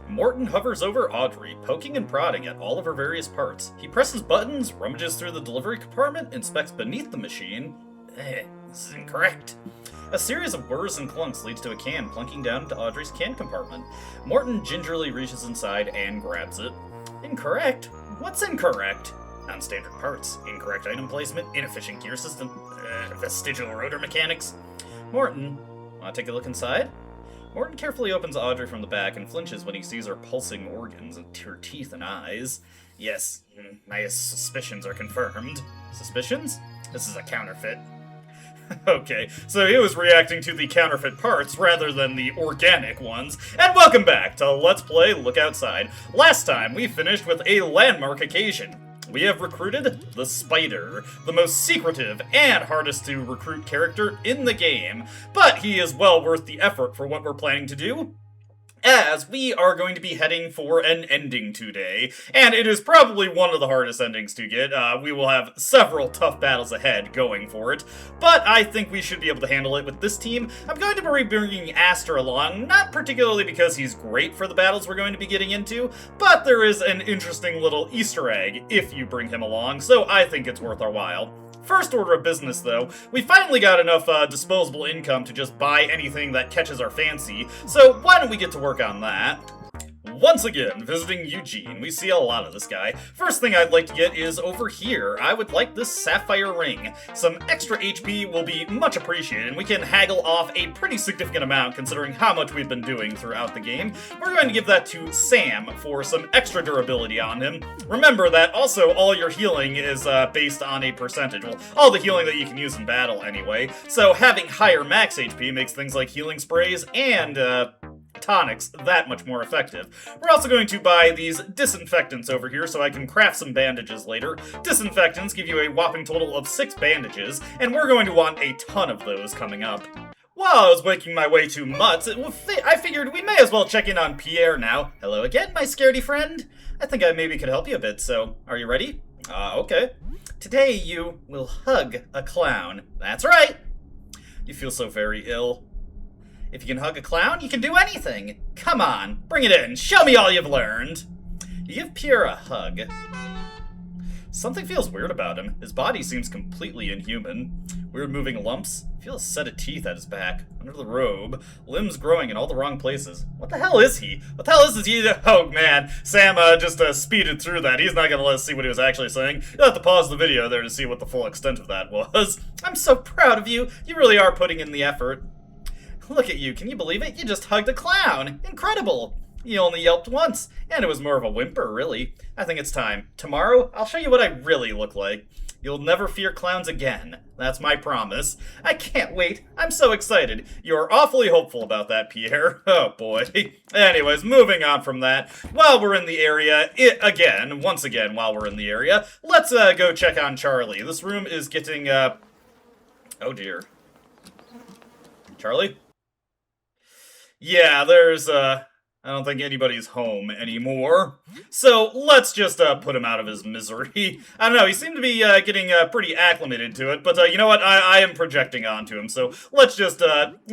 Morton hovers over Audrey, poking and prodding at all of her various parts. He presses buttons, rummages through the delivery compartment, inspects beneath the machine. This is incorrect. A series of whirs and clunks leads to a can plunking down into Audrey's can compartment. Morton gingerly reaches inside and grabs it. Incorrect? What's incorrect? Non-standard parts, incorrect item placement, inefficient gear system, vestigial rotor mechanics. Morton, wanna take a look inside? Morton carefully opens Audrey from the back and flinches when he sees her pulsing organs and her teeth and eyes. Yes, my suspicions are confirmed. Suspicions? This is a counterfeit. Okay, so he was reacting to the counterfeit parts rather than the organic ones. And welcome back to Let's Play Look Outside. Last time, we finished with a landmark occasion. We have recruited the Spider, the most secretive and hardest to recruit character in the game. But he is well worth the effort for what we're planning to do, as we are going to be heading for an ending today, and it is probably one of the hardest endings to get. We will have several tough battles ahead going for it, but I think we should be able to handle it with this team. I'm going to be bringing Aster along, not particularly because he's great for the battles we're going to be getting into, but there is an interesting little Easter egg if you bring him along, so I think it's worth our while. First order of business, though, we finally got enough disposable income to just buy anything that catches our fancy, so why don't we get to work on that? Once again, visiting Eugene, we see a lot of this guy. First thing I'd like to get is over here. I would like this sapphire ring. Some extra HP will be much appreciated, and we can haggle off a pretty significant amount considering how much we've been doing throughout the game. We're going to give that to Sam for some extra durability on him. Remember that also all your healing is based on a percentage. Well, all the healing that you can use in battle anyway. So having higher max HP makes things like healing sprays and tonics that much more effective. We're also going to buy these disinfectants over here so I can craft some bandages later. Disinfectants give you a whopping total of 6 bandages, and we're going to want a ton of those coming up. While I was making my way to Mutts, I figured we may as well check in on Pierre now. Hello again, my scaredy friend. I think I maybe could help you a bit, so are you ready? Okay. Today you will hug a clown. That's right. You feel so very ill. If you can hug a clown, you can do anything. Come on, bring it in. Show me all you've learned. You give Pierre a hug. Something feels weird about him. His body seems completely inhuman. Weird moving lumps. Feel a set of teeth at his back. Under the robe. Limbs growing in all the wrong places. What the hell is he? What the hell is he? Oh man, Sam just speeded through that. He's not gonna let us see what he was actually saying. You'll have to pause the video there to see what the full extent of that was. I'm so proud of you. You really are putting in the effort. Look at you, can you believe it? You just hugged a clown! Incredible! You only yelped once, and it was more of a whimper, really. I think it's time. Tomorrow, I'll show you what I really look like. You'll never fear clowns again. That's my promise. I can't wait. I'm so excited. You're awfully hopeful about that, Pierre. Oh boy. Anyways, moving on from that. While we're in the area, once again, while we're in the area, let's go check on Charlie. This room is getting, oh dear. Charlie? Yeah, I don't think anybody's home anymore. So, let's just put him out of his misery. I don't know, he seemed to be getting pretty acclimated to it, but you know what, I am projecting onto him, so let's just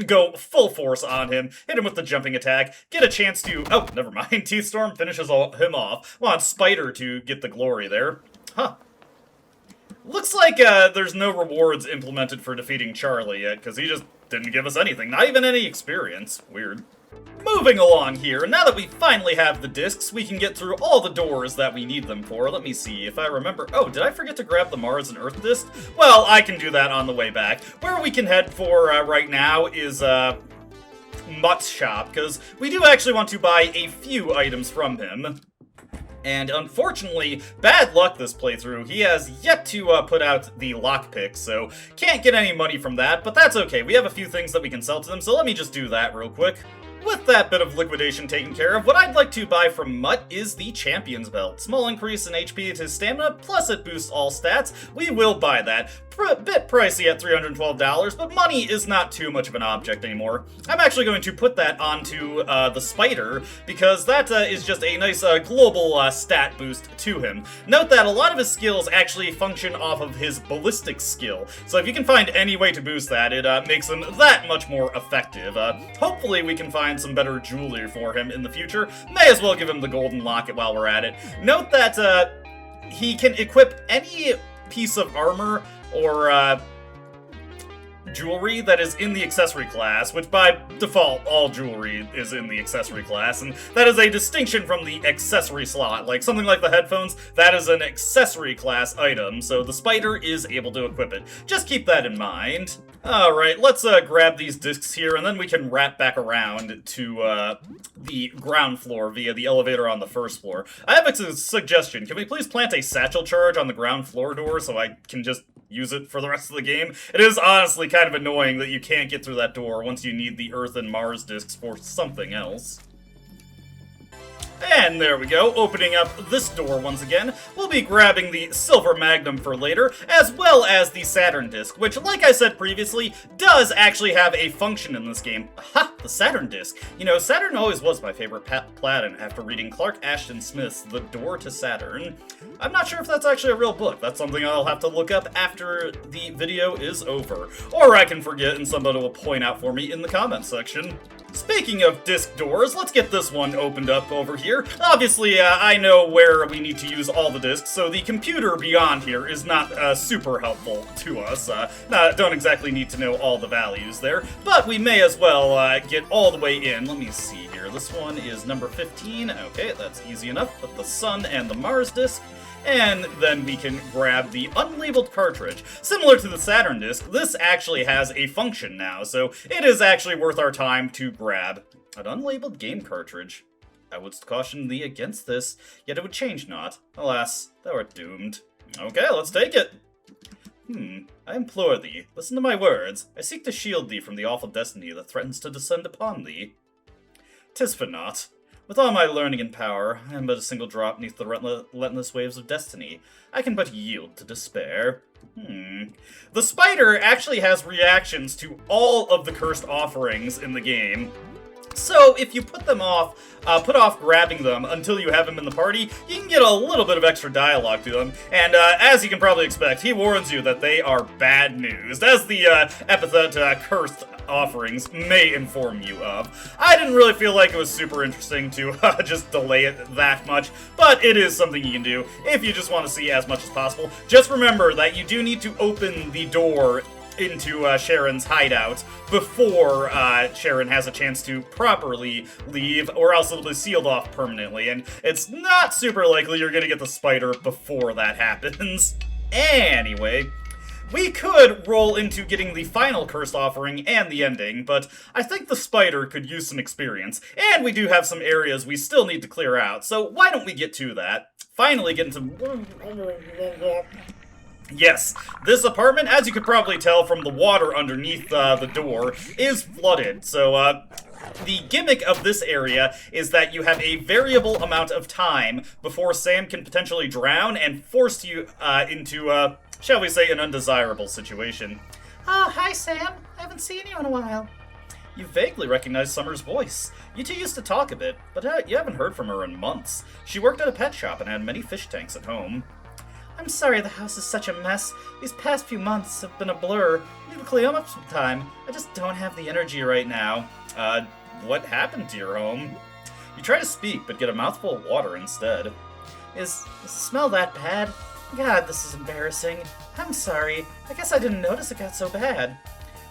go full force on him, hit him with the jumping attack, get a chance to, oh, never mind, Teeth Storm finishes him off. Want Spider to get the glory there. Huh. Looks like there's no rewards implemented for defeating Charlie yet, because he just didn't give us anything, not even any experience. Weird. Moving along here, now that we finally have the discs, we can get through all the doors that we need them for. Let me see if I remember. Oh, did I forget to grab the Mars and Earth disc? Well, I can do that on the way back. Where we can head for right now is Mutt's shop, because we do actually want to buy a few items from him. And unfortunately, bad luck this playthrough, he has yet to put out the lockpick, so can't get any money from that, but that's okay. We have a few things that we can sell to them, so let me just do that real quick. With that bit of liquidation taken care of, what I'd like to buy from Mutt is the Champion's Belt. Small increase in HP to stamina, plus it boosts all stats. We will buy that. Bit pricey at $312, but money is not too much of an object anymore. I'm actually going to put that onto the Spider, because that is just a nice global stat boost to him. Note that a lot of his skills actually function off of his ballistic skill, so if you can find any way to boost that, it makes him that much more effective. Hopefully we can find find some better jewelry for him in the future, may as well give him the golden locket while we're at it. Note that he can equip any piece of armor or jewelry that is in the accessory class, which by default, all jewelry is in the accessory class, and that is a distinction from the accessory slot. Like something like the headphones, that is an accessory class item, so the spider is able to equip it. Just keep that in mind. Alright, let's grab these discs here, and then we can wrap back around to the ground floor via the elevator on the first floor. I have a suggestion. Can we please plant a satchel charge on the ground floor door so I can just use it for the rest of the game? It is honestly kind of annoying that you can't get through that door once you need the Earth and Mars discs for something else. And there we go, opening up this door once again. We'll be grabbing the Silver Magnum for later, as well as the Saturn Disc, which, like I said previously, does actually have a function in this game. Aha, the Saturn Disc. You know, Saturn always was my favorite Platin after reading Clark Ashton Smith's The Door to Saturn. I'm not sure if that's actually a real book. That's something I'll have to look up after the video is over. Or I can forget and somebody will point out for me in the comments section. Speaking of disc doors, let's get this one opened up over here. Obviously, I know where we need to use all the discs, so the computer beyond here is not super helpful to us. Don't exactly need to know all the values there, but we may as well get all the way in. Let me see here. This one is number 15. Okay, that's easy enough. Put the Sun and the Mars disc. And then we can grab the unlabeled cartridge. Similar to the Saturn disc, this actually has a function now, so it is actually worth our time to grab an unlabeled game cartridge. I would caution thee against this, yet it would change not. Alas, thou art doomed. Okay, let's take it. I implore thee, listen to my words. I seek to shield thee from the awful destiny that threatens to descend upon thee. 'Tis for naught. With all my learning and power, I am but a single drop neath the relentless waves of destiny. I can but yield to despair. The spider actually has reactions to all of the cursed offerings in the game. So if you put off grabbing them until you have him in the party, you can get a little bit of extra dialogue to them. And as you can probably expect, he warns you that they are bad news, as the epithet cursed offerings may inform you of. I didn't really feel like it was super interesting to just delay it that much, but it is something you can do if you just want to see as much as possible. Just remember that you do need to open the door into Sharon's hideout before Sharon has a chance to properly leave, or else it'll be sealed off permanently, and it's not super likely you're gonna get the spider before that happens. Anyway, we could roll into getting the final cursed offering and the ending, but I think the spider could use some experience, and we do have some areas we still need to clear out, so why don't we get to that? Finally get into... Yes, this apartment, as you could probably tell from the water underneath the door, is flooded. So, the gimmick of this area is that you have a variable amount of time before Sam can potentially drown and force you into, shall we say, an undesirable situation. Oh, hi, Sam. I haven't seen you in a while. You vaguely recognize Summer's voice. You two used to talk a bit, but you haven't heard from her in months. She worked at a pet shop and had many fish tanks at home. I'm sorry the house is such a mess. These past few months have been a blur. I need to clean up some time. I just don't have the energy right now. What happened to your home? You try to speak, but get a mouthful of water instead. Is the smell that bad? God, this is embarrassing. I'm sorry. I guess I didn't notice it got so bad.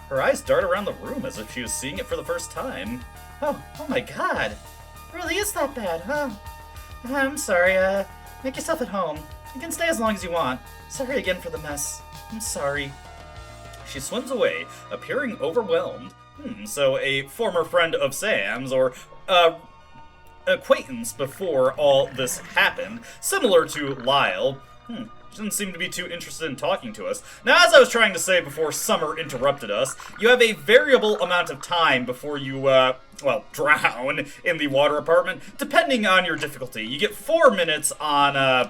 Her eyes dart around the room as if she was seeing it for the first time. Oh my God. It really is that bad, huh? I'm sorry, make yourself at home. You can stay as long as you want. Sorry again for the mess. I'm sorry. She swims away, appearing overwhelmed. So a former friend of Sam's, or acquaintance before all this happened, similar to Lyle. She doesn't seem to be too interested in talking to us. Now, as I was trying to say before Summer interrupted us, you have a variable amount of time before you, drown in the water apartment, depending on your difficulty. You get 4 minutes on,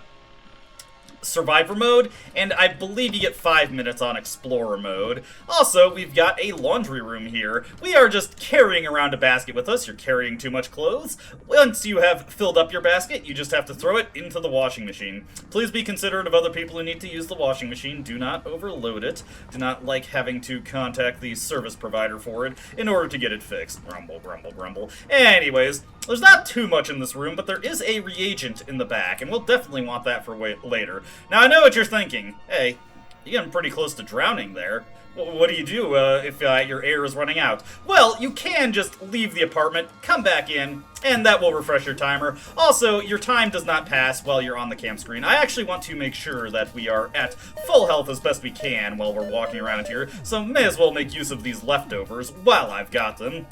Survivor mode, and I believe you get 5 minutes on Explorer mode. Also, we've got a laundry room here. We are just carrying around a basket with us. You're carrying too much clothes. Once you have filled up your basket, you just have to throw it into the washing machine. Please be considerate of other people who need to use the washing machine. Do not overload it. Do not like having to contact the service provider for it in order to get it fixed. Grumble, grumble, grumble. Anyways, there's not too much in this room, but there is a reagent in the back, and we'll definitely want that for later. Now, I know what you're thinking. Hey, you're getting pretty close to drowning there. What do you do if your air is running out? Well, you can just leave the apartment, come back in, and that will refresh your timer. Also, your time does not pass while you're on the cam screen. I actually want to make sure that we are at full health as best we can while we're walking around here, so may as well make use of these leftovers while I've got them.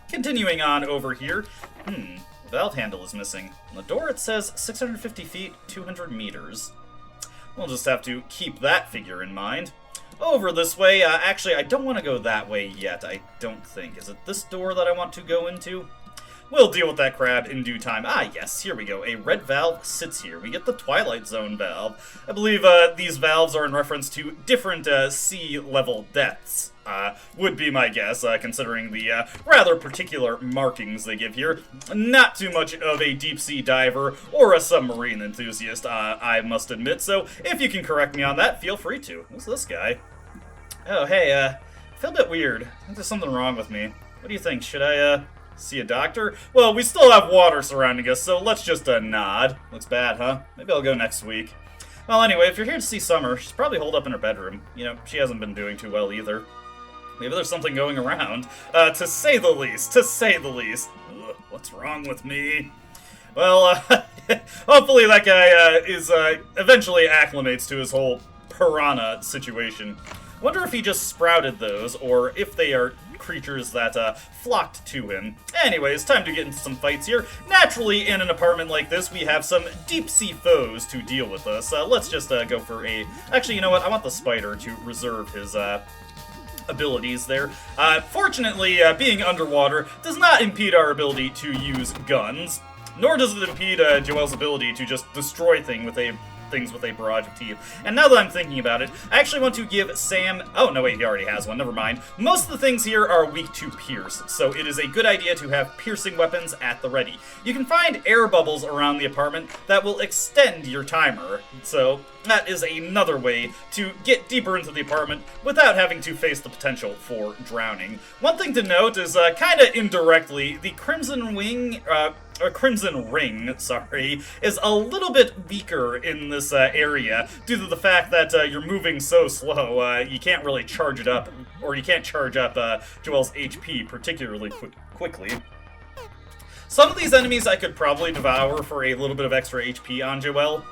Continuing on over here. Valve handle is missing. On the door it says 650 feet, 200 meters. We'll just have to keep that figure in mind. Over this way, actually I don't want to go that way yet, I don't think. Is it this door that I want to go into? We'll deal with that crab in due time. Ah, yes, here we go. A red valve sits here. We get the Twilight Zone valve. I believe these valves are in reference to different sea level depths. Would be my guess, considering the rather particular markings they give here. Not too much of a deep-sea diver or a submarine enthusiast, I must admit, so if you can correct me on that, feel free to. Who's this guy? Oh, hey, I feel a bit weird. I think there's something wrong with me. What do you think? Should I, see a doctor? Well, we still have water surrounding us, so let's just, nod. Looks bad, huh? Maybe I'll go next week. Well, anyway, if you're here to see Summer, she's probably holed up in her bedroom. You know, she hasn't been doing too well either. Maybe there's something going around, to say the least, Ugh, what's wrong with me? Well, hopefully that guy, is, eventually acclimates to his whole piranha situation. Wonder if he just sprouted those, or if they are creatures that, flocked to him. Anyways, time to get into some fights here. Naturally, in an apartment like this, we have some deep-sea foes to deal with us. Let's just, go for a... Actually, you know what? I want the spider to reserve his, abilities there. Fortunately, being underwater does not impede our ability to use guns, nor does it impede Joel's ability to just destroy things with a barrage of teeth. And now that I'm thinking about it, I actually want to give Sam... Oh, no, wait, he already has one. Never mind. Most of the things here are weak to pierce, so it is a good idea to have piercing weapons at the ready. You can find air bubbles around the apartment that will extend your timer, so that is another way to get deeper into the apartment without having to face the potential for drowning. One thing to note is, kinda indirectly, the Crimson Ring, is a little bit weaker in this area due to the fact that you're moving so slow, you can't really charge it up, or you can't charge up Joel's HP particularly quickly. Some of these enemies I could probably devour for a little bit of extra HP on Joel,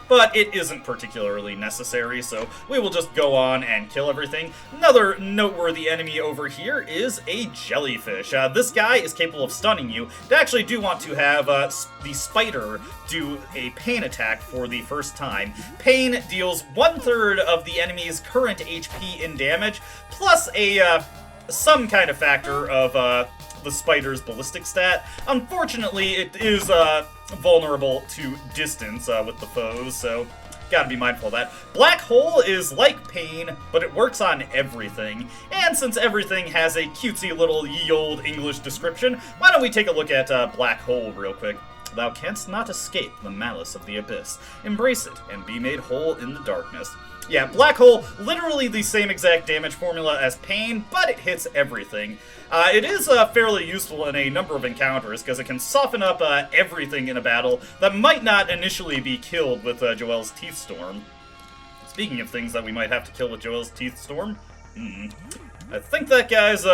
but it isn't particularly necessary, so we will just go on and kill everything. Another noteworthy enemy over here is a jellyfish. This guy is capable of stunning you. I actually do want to have the spider do a pain attack for the first time. Pain deals 1/3 of the enemy's current HP in damage, plus a some kind of factor of the spider's ballistic stat. Unfortunately, it is vulnerable to distance with the foes, so gotta be mindful of that. Black hole is like pain, but it works on everything. And since everything has a cutesy little ye olde English description, why don't we take a look at black hole real quick. Thou canst not escape the malice of the abyss. Embrace it and be made whole in the darkness. Yeah, black hole, literally the same exact damage formula as pain, but it hits everything. It is fairly useful in a number of encounters, because it can soften up everything in a battle that might not initially be killed with Joel's Teeth Storm. Speaking of things that we might have to kill with Joel's Teeth Storm, I think that guy's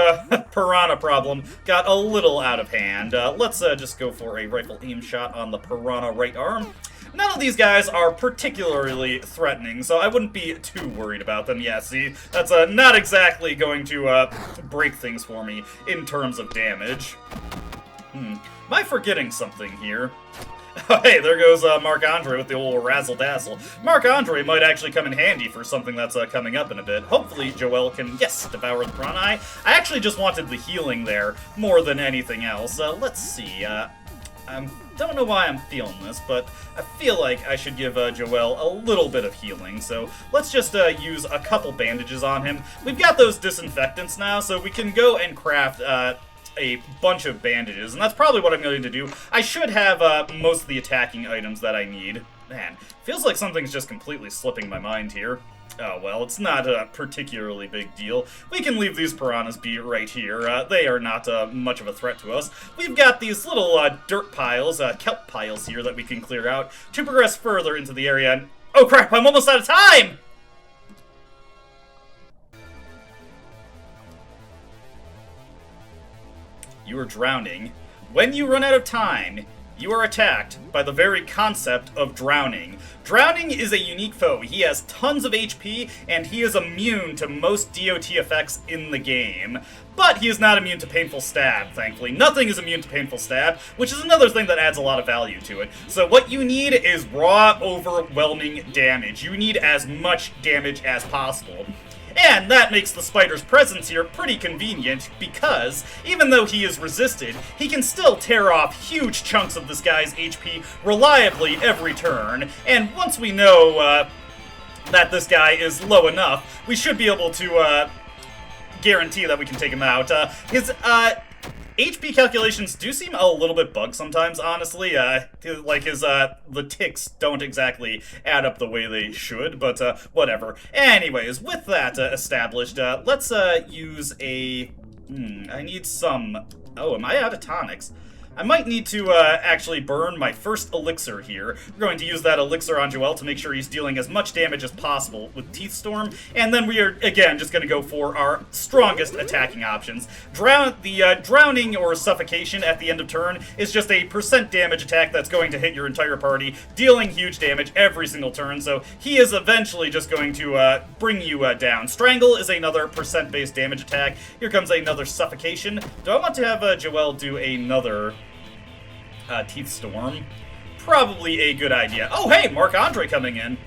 piranha problem got a little out of hand. Let's just go for a rifle aim shot on the piranha right arm. None of these guys are particularly threatening, so I wouldn't be too worried about them. Yeah, see, that's not exactly going to break things for me in terms of damage. Am I forgetting something here? Oh, hey, there goes Marc-Andre with the old razzle-dazzle. Marc-Andre might actually come in handy for something that's coming up in a bit. Hopefully Joel can, yes, devour the piranha. I actually just wanted the healing there more than anything else. Let's see. Don't know why I'm feeling this, but I feel like I should give Joel a little bit of healing, so let's just use a couple bandages on him. We've got those disinfectants now, so we can go and craft a bunch of bandages, and that's probably what I'm going to do. I should have most of the attacking items that I need. Man, feels like something's just completely slipping my mind here. Oh, well, it's not a particularly big deal. We can leave these piranhas be right here. They are not much of a threat to us. We've got these little dirt piles, kelp piles here that we can clear out to progress further into the area. And oh crap, I'm almost out of time! You are drowning. When you run out of time, you are attacked by the very concept of drowning. Drowning is a unique foe. He has tons of HP, and he is immune to most DOT effects in the game. But he is not immune to painful stab, thankfully. Nothing is immune to painful stab, which is another thing that adds a lot of value to it. So what you need is raw, overwhelming damage. You need as much damage as possible. And that makes the spider's presence here pretty convenient, because even though he is resisted, he can still tear off huge chunks of this guy's HP reliably every turn. And once we know that this guy is low enough, we should be able to guarantee that we can take him out. His HP calculations do seem a little bit bugged sometimes, honestly. Like the ticks don't exactly add up the way they should, but whatever. Anyways, with that established, let's use a... I need some... Oh, am I out of tonics? I might need to actually burn my first elixir here. We're going to use that elixir on Joel to make sure he's dealing as much damage as possible with Teeth Storm, and then we are, again, just going to go for our strongest attacking options. Drowning or suffocation at the end of turn is just a % damage attack that's going to hit your entire party, dealing huge damage every single turn, so he is eventually just going to bring you down. Strangle is another % based damage attack. Here comes another suffocation. Do I want to have Joel do another... Teeth Storm? Probably a good idea. Oh, hey, Marc-Andre coming in.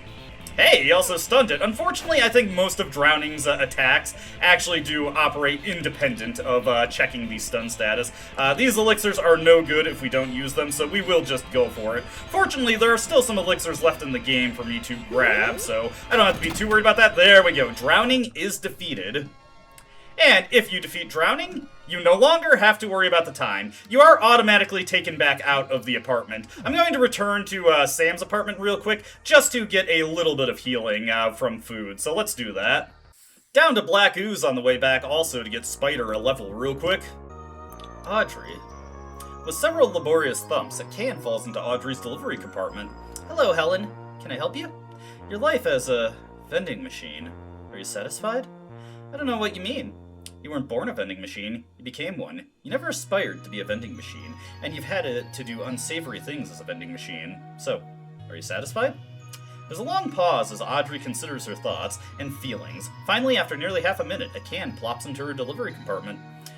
Hey, he also stunned it. Unfortunately, I think most of Drowning's attacks actually do operate independent of checking the stun status. These elixirs are no good if we don't use them, so we will just go for it. Fortunately, there are still some elixirs left in the game for me to grab, so I don't have to be too worried about that. There we go. Drowning is defeated. And if you defeat Drowning, you no longer have to worry about the time. You are automatically taken back out of the apartment. I'm going to return to Sam's apartment real quick, just to get a little bit of healing from food, so let's do that. Down to Black Ooze on the way back also to get Spider a level real quick. Audrey. With several laborious thumps, a can falls into Audrey's delivery compartment. Hello, Helen. Can I help you? Your life as a vending machine. Are you satisfied? I don't know what you mean. You weren't born a vending machine, you became one. You never aspired to be a vending machine, and you've had to do unsavory things as a vending machine. So, are you satisfied? There's a long pause as Audrey considers her thoughts and feelings. Finally, after nearly half a minute, a can plops into her delivery compartment.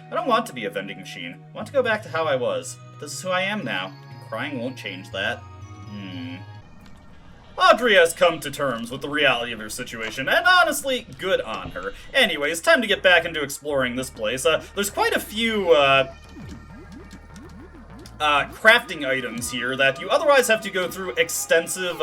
I don't want to be a vending machine. I want to go back to how I was. But this is who I am now. Crying won't change that. Audrey has come to terms with the reality of her situation, and honestly, good on her. Anyways, time to get back into exploring this place. There's quite a few, crafting items here that you otherwise have to go through extensive,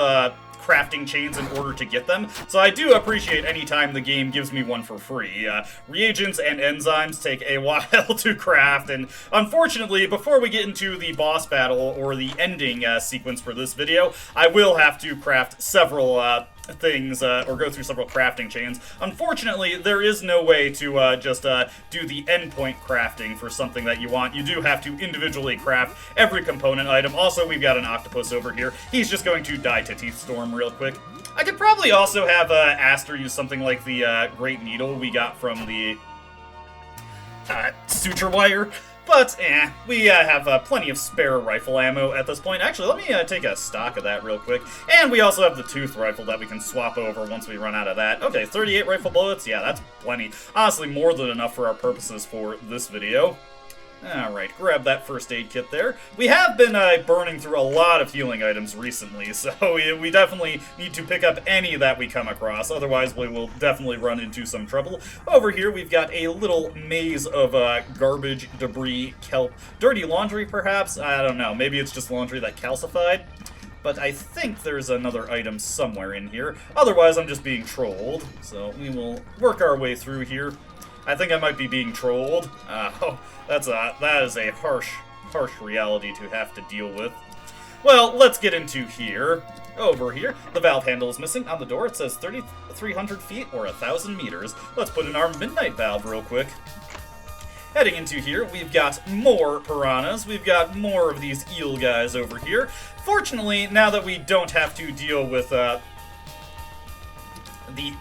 crafting chains in order to get them, so I do appreciate any time the game gives me one for free. Reagents and enzymes take a while to craft, and unfortunately, before we get into the boss battle or the ending sequence for this video, I will have to craft several things, or go through several crafting chains. Unfortunately, there is no way to just do the endpoint crafting for something that you want. You do have to individually craft every component item. Also, we've got an octopus over here. He's just going to die to Teeth Storm real quick. I could probably also have Aster use something like the Great Needle we got from the Suture Wire. But, we have plenty of spare rifle ammo at this point. Actually, let me take a stock of that real quick. And we also have the tooth rifle that we can swap over once we run out of that. Okay, 38 rifle bullets. Yeah, that's plenty. Honestly, more than enough for our purposes for this video. Alright, grab that first aid kit there. We have been burning through a lot of healing items recently, so we definitely need to pick up any that we come across, otherwise we will definitely run into some trouble. Over here we've got a little maze of garbage, debris, kelp, dirty laundry perhaps? I don't know, maybe it's just laundry that calcified? But I think there's another item somewhere in here. Otherwise, I'm just being trolled. So we will work our way through here. I think I might be being trolled. Oh, that is a harsh reality to have to deal with. Well, let's get into here. Over here, the valve handle is missing. On the door, it says 3,300 feet or 1,000 meters. Let's put in our midnight valve real quick. Heading into here, we've got more piranhas. We've got more of these eel guys over here. Fortunately, now that we don't have to deal with the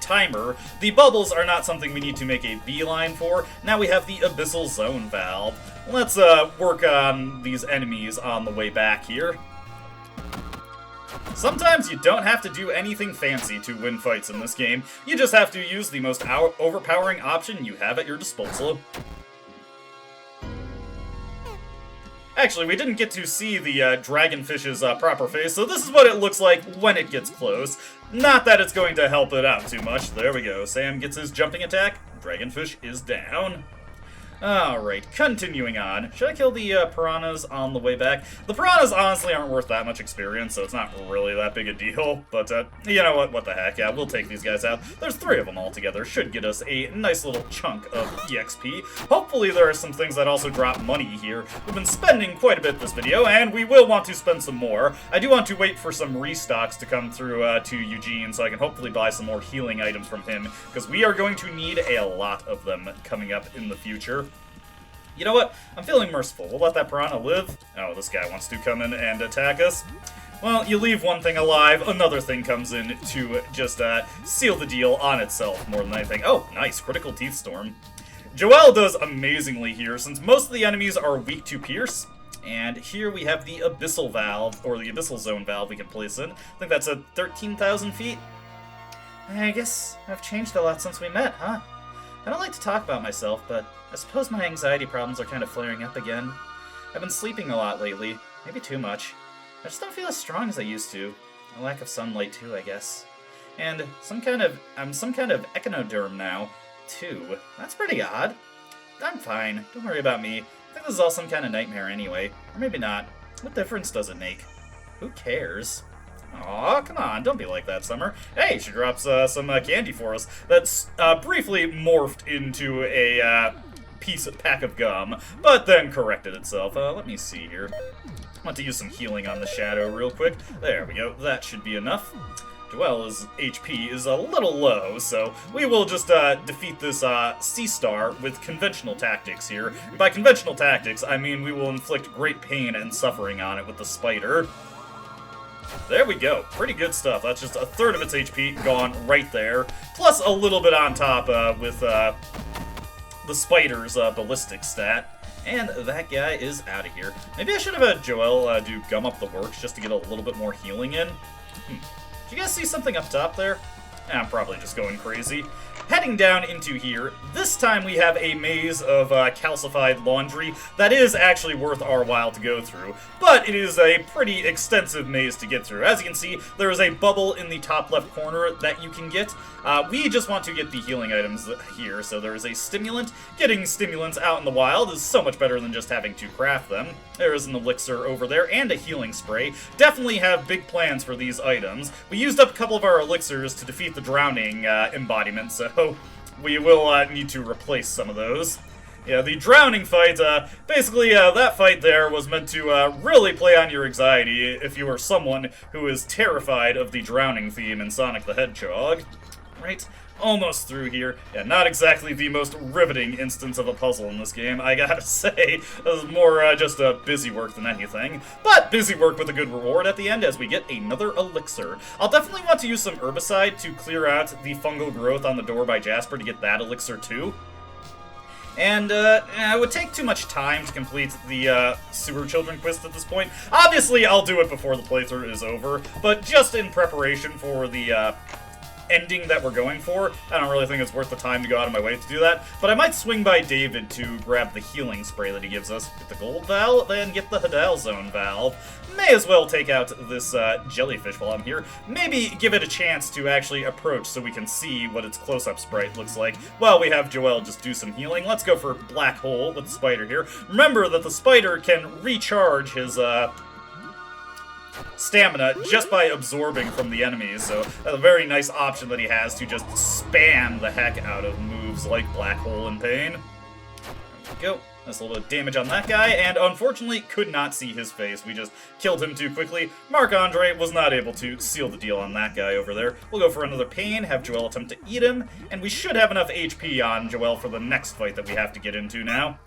timer, the bubbles are not something we need to make a beeline for. Now we have the abyssal zone valve. Let's work on these enemies on the way back here. Sometimes you don't have to do anything fancy to win fights in this game. You just have to use the most overpowering option you have at your disposal. Actually, we didn't get to see the dragonfish's proper face, so this is what it looks like when it gets close. Not that it's going to help it out too much. There we go. Sam gets his jumping attack. Dragonfish is down. Alright, continuing on. Should I kill the piranhas on the way back? The piranhas honestly aren't worth that much experience, so it's not really that big a deal. But, you know what the heck, yeah, we'll take these guys out. There's 3 of them all together. Should get us a nice little chunk of EXP. Hopefully there are some things that also drop money here. We've been spending quite a bit this video, and we will want to spend some more. I do want to wait for some restocks to come through to Eugene, so I can hopefully buy some more healing items from him, because we are going to need a lot of them coming up in the future. You know what? I'm feeling merciful. We'll let that piranha live. Oh, this guy wants to come in and attack us. Well, you leave one thing alive, another thing comes in to just seal the deal on itself more than anything. Oh, nice. Critical Teeth Storm. Joelle does amazingly here, since most of the enemies are weak to pierce. And here we have the Abyssal Valve, or the Abyssal Zone Valve we can place in. I think that's at 13,000 feet. I guess I've changed a lot since we met, huh? I don't like to talk about myself, but I suppose my anxiety problems are kind of flaring up again. I've been sleeping a lot lately, maybe too much. I just don't feel as strong as I used to. A lack of sunlight too, I guess. And I'm some kind of echinoderm now, too. That's pretty odd. I'm fine, don't worry about me. I think this is all some kind of nightmare anyway. Or maybe not. What difference does it make? Who cares? Aw, come on, don't be like that, Summer. Hey, she drops some candy for us. That's briefly morphed into a pack of gum, but then corrected itself. Let me see here. I want to use some healing on the shadow real quick. There we go, that should be enough. Joelle's HP is a little low, so we will just defeat this sea star with conventional tactics here. By conventional tactics, I mean we will inflict great pain and suffering on it with the spider. There we go. Pretty good stuff. That's just a third of its HP gone right there. Plus a little bit on top with the spider's ballistic stat. And that guy is out of here. Maybe I should have had Joelle do Gum Up the Works just to get a little bit more healing in. Did you guys see something up top there? I'm probably just going crazy. Heading down into here, this time we have a maze of calcified laundry that is actually worth our while to go through, but it is a pretty extensive maze to get through. As you can see, there is a bubble in the top left corner that you can get. We just want to get the healing items here, so there is a stimulant. Getting stimulants out in the wild is so much better than just having to craft them. There is an elixir over there and a healing spray. Definitely have big plans for these items. We used up a couple of our elixirs to defeat the drowning embodiment, so we will need to replace some of those. Yeah, the drowning fight, basically that fight there was meant to really play on your anxiety if you are someone who is terrified of the drowning theme in Sonic the Hedgehog. Right? Almost through here. Yeah, not exactly the most riveting instance of a puzzle in this game, I gotta say. This is more just busy work than anything. But busy work with a good reward at the end as we get another elixir. I'll definitely want to use some herbicide to clear out the fungal growth on the door by Jasper to get that elixir too. And it would take too much time to complete the Sewer Children quest at this point. Obviously, I'll do it before the playthrough is over, but just in preparation for the ending that we're going for, I don't really think it's worth the time to go out of my way to do that, but I might swing by David to grab the healing spray that he gives us. Get the gold valve, then get the Hadal Zone valve. May as well take out this jellyfish while I'm here. Maybe give it a chance to actually approach so we can see what its close-up sprite looks like while we have Joel just do some healing. Let's go for Black Hole with the spider here. Remember that the spider can recharge his stamina just by absorbing from the enemies, so a very nice option that he has to just spam the heck out of moves like Black Hole and Pain. There we go. That's a little bit of damage on that guy, and unfortunately could not see his face. We just killed him too quickly. Marc-Andre was not able to seal the deal on that guy over there. We'll go for another Pain, have Joel attempt to eat him, and we should have enough HP on Joel for the next fight that we have to get into now.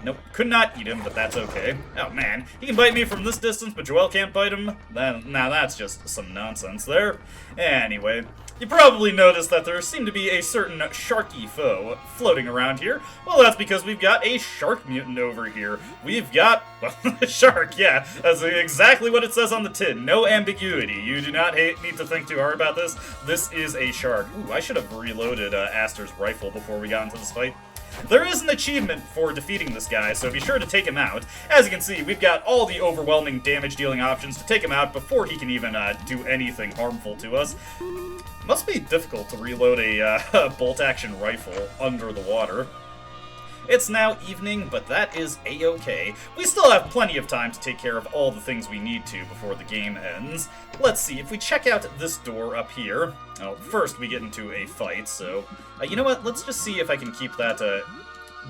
Nope, could not eat him, but that's okay. Oh man, he can bite me from this distance, but Joel can't bite him? Now that's just some nonsense there. Anyway, you probably noticed that there seemed to be a certain sharky foe floating around here. Well, that's because we've got a shark mutant over here. We've got, well, a shark, yeah. That's exactly what it says on the tin. No ambiguity. You do not need to think too hard about this. This is a shark. Ooh, I should have reloaded Aster's rifle before we got into this fight. There is an achievement for defeating this guy, so be sure to take him out. As you can see, we've got all the overwhelming damage-dealing options to take him out before he can even do anything harmful to us. Must be difficult to reload a bolt-action rifle under the water. It's now evening, but that is a-okay. We still have plenty of time to take care of all the things we need to before the game ends. Let's see, if we check out this door up here... Oh, first we get into a fight, so... you know what, let's just see if I can keep that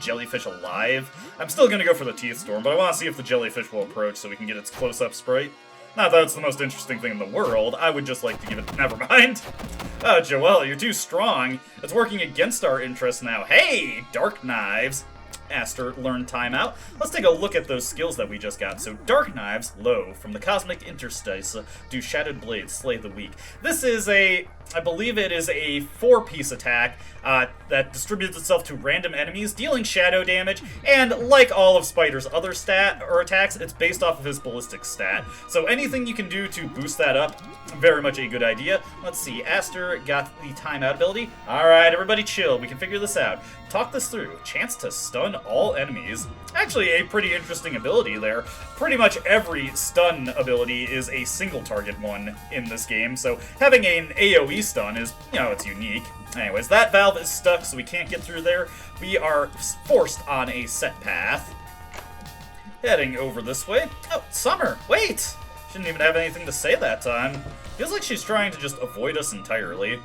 jellyfish alive. I'm still gonna go for the Teeth Storm, but I want to see if the jellyfish will approach so we can get its close-up sprite. Not that it's the most interesting thing in the world, I would just like to give it... Never mind. Oh, Joel, you're too strong. It's working against our interests now. Hey, Dark Knives. Aster learned timeout. Let's take a look at those skills that we just got. So, Dark Knives, low, from the Cosmic Interstice, do Shattered Blades, slay the weak. This is a, I believe it is a 4-piece attack that distributes itself to random enemies, dealing shadow damage, and like all of Spider's other attacks, it's based off of his ballistic stat. So anything you can do to boost that up, very much a good idea. Let's see, Aster got the timeout ability. Alright, everybody chill, we can figure this out. Talk this through. Chance to stun all enemies. Actually, a pretty interesting ability there. Pretty much every stun ability is a single target one in this game, so having an AoE stun is, you know, it's unique. Anyways, that valve is stuck, so we can't get through there. We are forced on a set path. Heading over this way. Oh, Summer, wait! Shouldn't even have anything to say that time. Feels like she's trying to just avoid us entirely.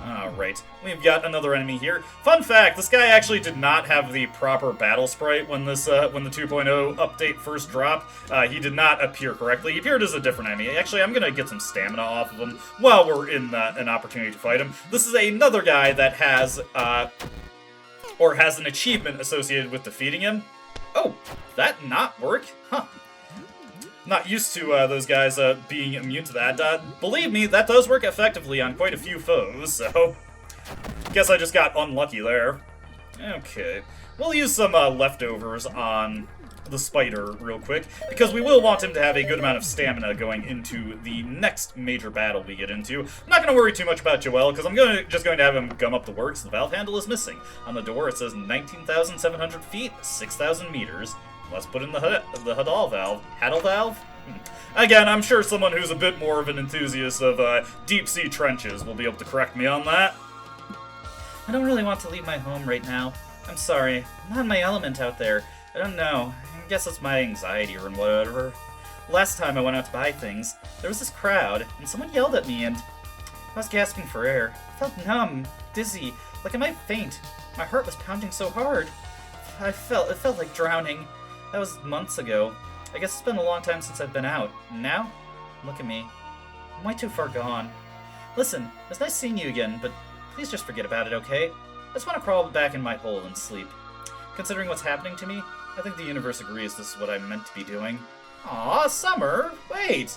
Alright, we've got another enemy here. Fun fact, this guy actually did not have the proper battle sprite when this when the 2.0 update first dropped. He did not appear correctly. He appeared as a different enemy. Actually, I'm gonna get some stamina off of him while we're in an opportunity to fight him. This is another guy that has, or has an achievement associated with defeating him. Oh, that not work? Huh. Not used to those guys being immune to that. Believe me, that does work effectively on quite a few foes, so... Guess I just got unlucky there. Okay. We'll use some leftovers on the spider real quick, because we will want him to have a good amount of stamina going into the next major battle we get into. I'm not going to worry too much about Joel, because I'm just going to have him gum up the works. The valve handle is missing. On the door it says 19,700 feet, 6,000 meters. Let's put in the Hadal valve. Hadal valve? Again, I'm sure someone who's a bit more of an enthusiast of deep-sea trenches will be able to correct me on that. I don't really want to leave my home right now. I'm sorry. I'm not in my element out there. I don't know. I guess it's my anxiety or whatever. Last time I went out to buy things, there was this crowd, and someone yelled at me, and I was gasping for air. I felt numb, dizzy, like I might faint. My heart was pounding so hard. It felt like drowning. That was months ago. I guess it's been a long time since I've been out. And now? Look at me. I'm way too far gone. Listen, it was nice seeing you again, but please just forget about it, okay? I just want to crawl back in my hole and sleep. Considering what's happening to me, I think the universe agrees this is what I'm meant to be doing. Aw, Summer! Wait!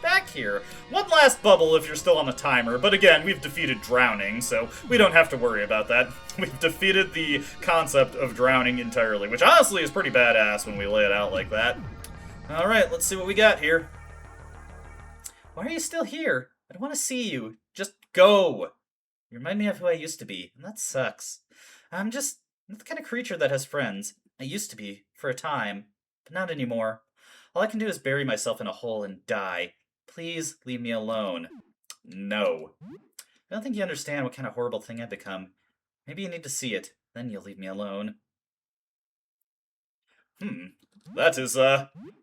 Back here. One last bubble if you're still on the timer, but again, we've defeated drowning, so we don't have to worry about that. We've defeated the concept of drowning entirely, which honestly is pretty badass when we lay it out like that. Alright, let's see what we got here. Why are you still here? I don't want to see you. Just go. You remind me of who I used to be, and that sucks. I'm just not the kind of creature that has friends. I used to be, for a time, but not anymore. All I can do is bury myself in a hole and die. Please leave me alone. No. I don't think you understand what kind of horrible thing I've become. Maybe you need to see it, then you'll leave me alone. That is,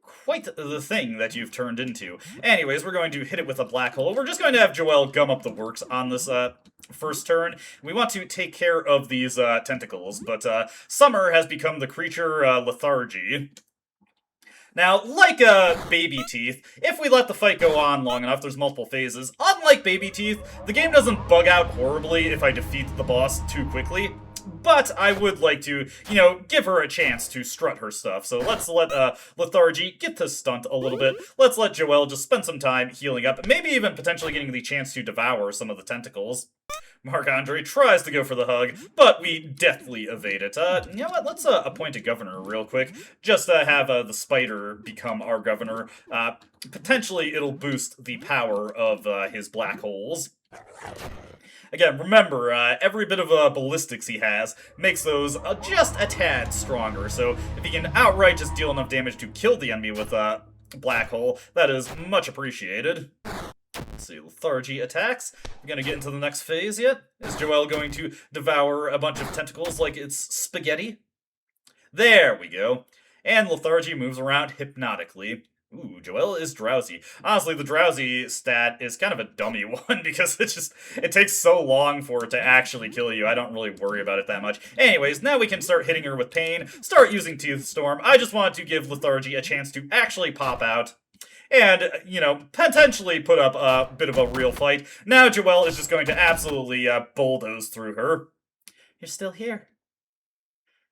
quite the thing that you've turned into. Anyways, we're going to hit it with a black hole. We're just going to have Joelle gum up the works on this, first turn. We want to take care of these, tentacles, but, Summer has become the creature, Lethargy. Now, like Baby Teeth, if we let the fight go on long enough, there's multiple phases. Unlike Baby Teeth, the game doesn't bug out horribly if I defeat the boss too quickly. But I would like to, give her a chance to strut her stuff. So let's let Lethargy get to stunt a little bit. Let's let Joelle just spend some time healing up, maybe even potentially getting the chance to devour some of the tentacles. Marc-Andre tries to go for the hug, but we deathly evade it. You know what? Let's appoint a governor real quick. Just have the spider become our governor. Potentially, it'll boost the power of his black holes. Again, remember, every bit of ballistics he has makes those just a tad stronger. So if he can outright just deal enough damage to kill the enemy with a black hole, that is much appreciated. Let's see, Lethargy attacks. We're gonna get into the next phase yet? Is Joelle going to devour a bunch of tentacles like it's spaghetti? There we go. And Lethargy moves around hypnotically. Ooh, Joelle is drowsy. Honestly, the drowsy stat is kind of a dummy one because it takes so long for it to actually kill you. I don't really worry about it that much. Anyways, now we can start hitting her with pain, start using Teeth Storm. I just wanted to give Lethargy a chance to actually pop out and, potentially put up a bit of a real fight. Now Joelle is just going to absolutely bulldoze through her. You're still here.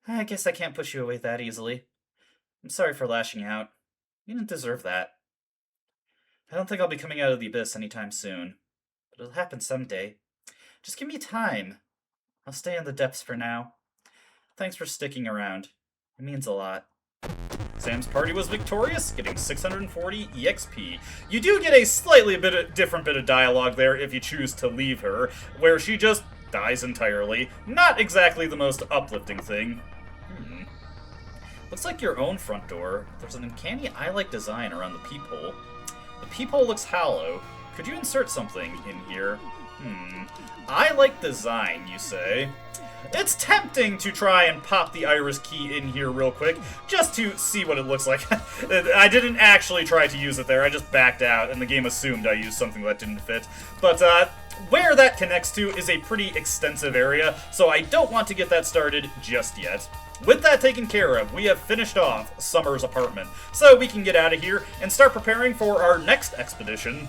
I guess I can't push you away that easily. I'm sorry for lashing out. You didn't deserve that. I don't think I'll be coming out of the abyss anytime soon, but it'll happen someday. Just give me time. I'll stay in the depths for now. Thanks for sticking around. It means a lot. Sam's party was victorious, getting 640 EXP. You do get a slightly different bit of dialogue there if you choose to leave her, where she just dies entirely. Not exactly the most uplifting thing. Looks like your own front door. There's an uncanny eye-like design around the peephole. The peephole looks hollow. Could you insert something in here? Eye-like design, you say? It's tempting to try and pop the iris key in here real quick, just to see what it looks like. I didn't actually try to use it there, I just backed out, and the game assumed I used something that didn't fit. But, where that connects to is a pretty extensive area, so I don't want to get that started just yet. With that taken care of, we have finished off Summer's apartment, so we can get out of here and start preparing for our next expedition.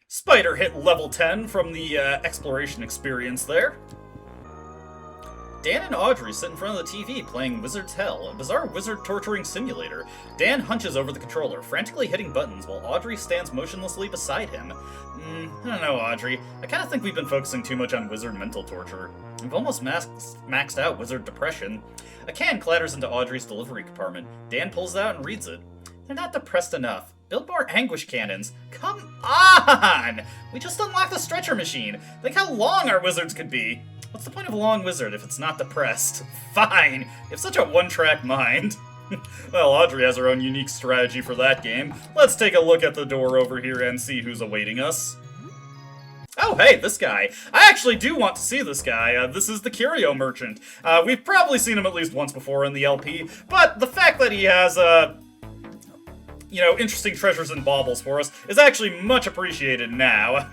Spider hit level 10 from the exploration experience there. Dan and Audrey sit in front of the TV playing Wizard's Hell, a bizarre wizard torturing simulator. Dan hunches over the controller, frantically hitting buttons while Audrey stands motionlessly beside him. I don't know, Audrey. I kind of think we've been focusing too much on wizard mental torture. We've almost maxed out wizard depression. A can clatters into Audrey's delivery compartment. Dan pulls it out and reads it. They're not depressed enough. Build more anguish cannons. Come on! We just unlocked the stretcher machine. Think how long our wizards could be. What's the point of a long wizard if it's not depressed? Fine! You have such a one-track mind. Well, Audrey has her own unique strategy for that game. Let's take a look at the door over here and see who's awaiting us. Oh, hey, this guy. I actually do want to see this guy. This is the Curio Merchant. We've probably seen him at least once before in the LP, but the fact that he has, interesting treasures and baubles for us is actually much appreciated now.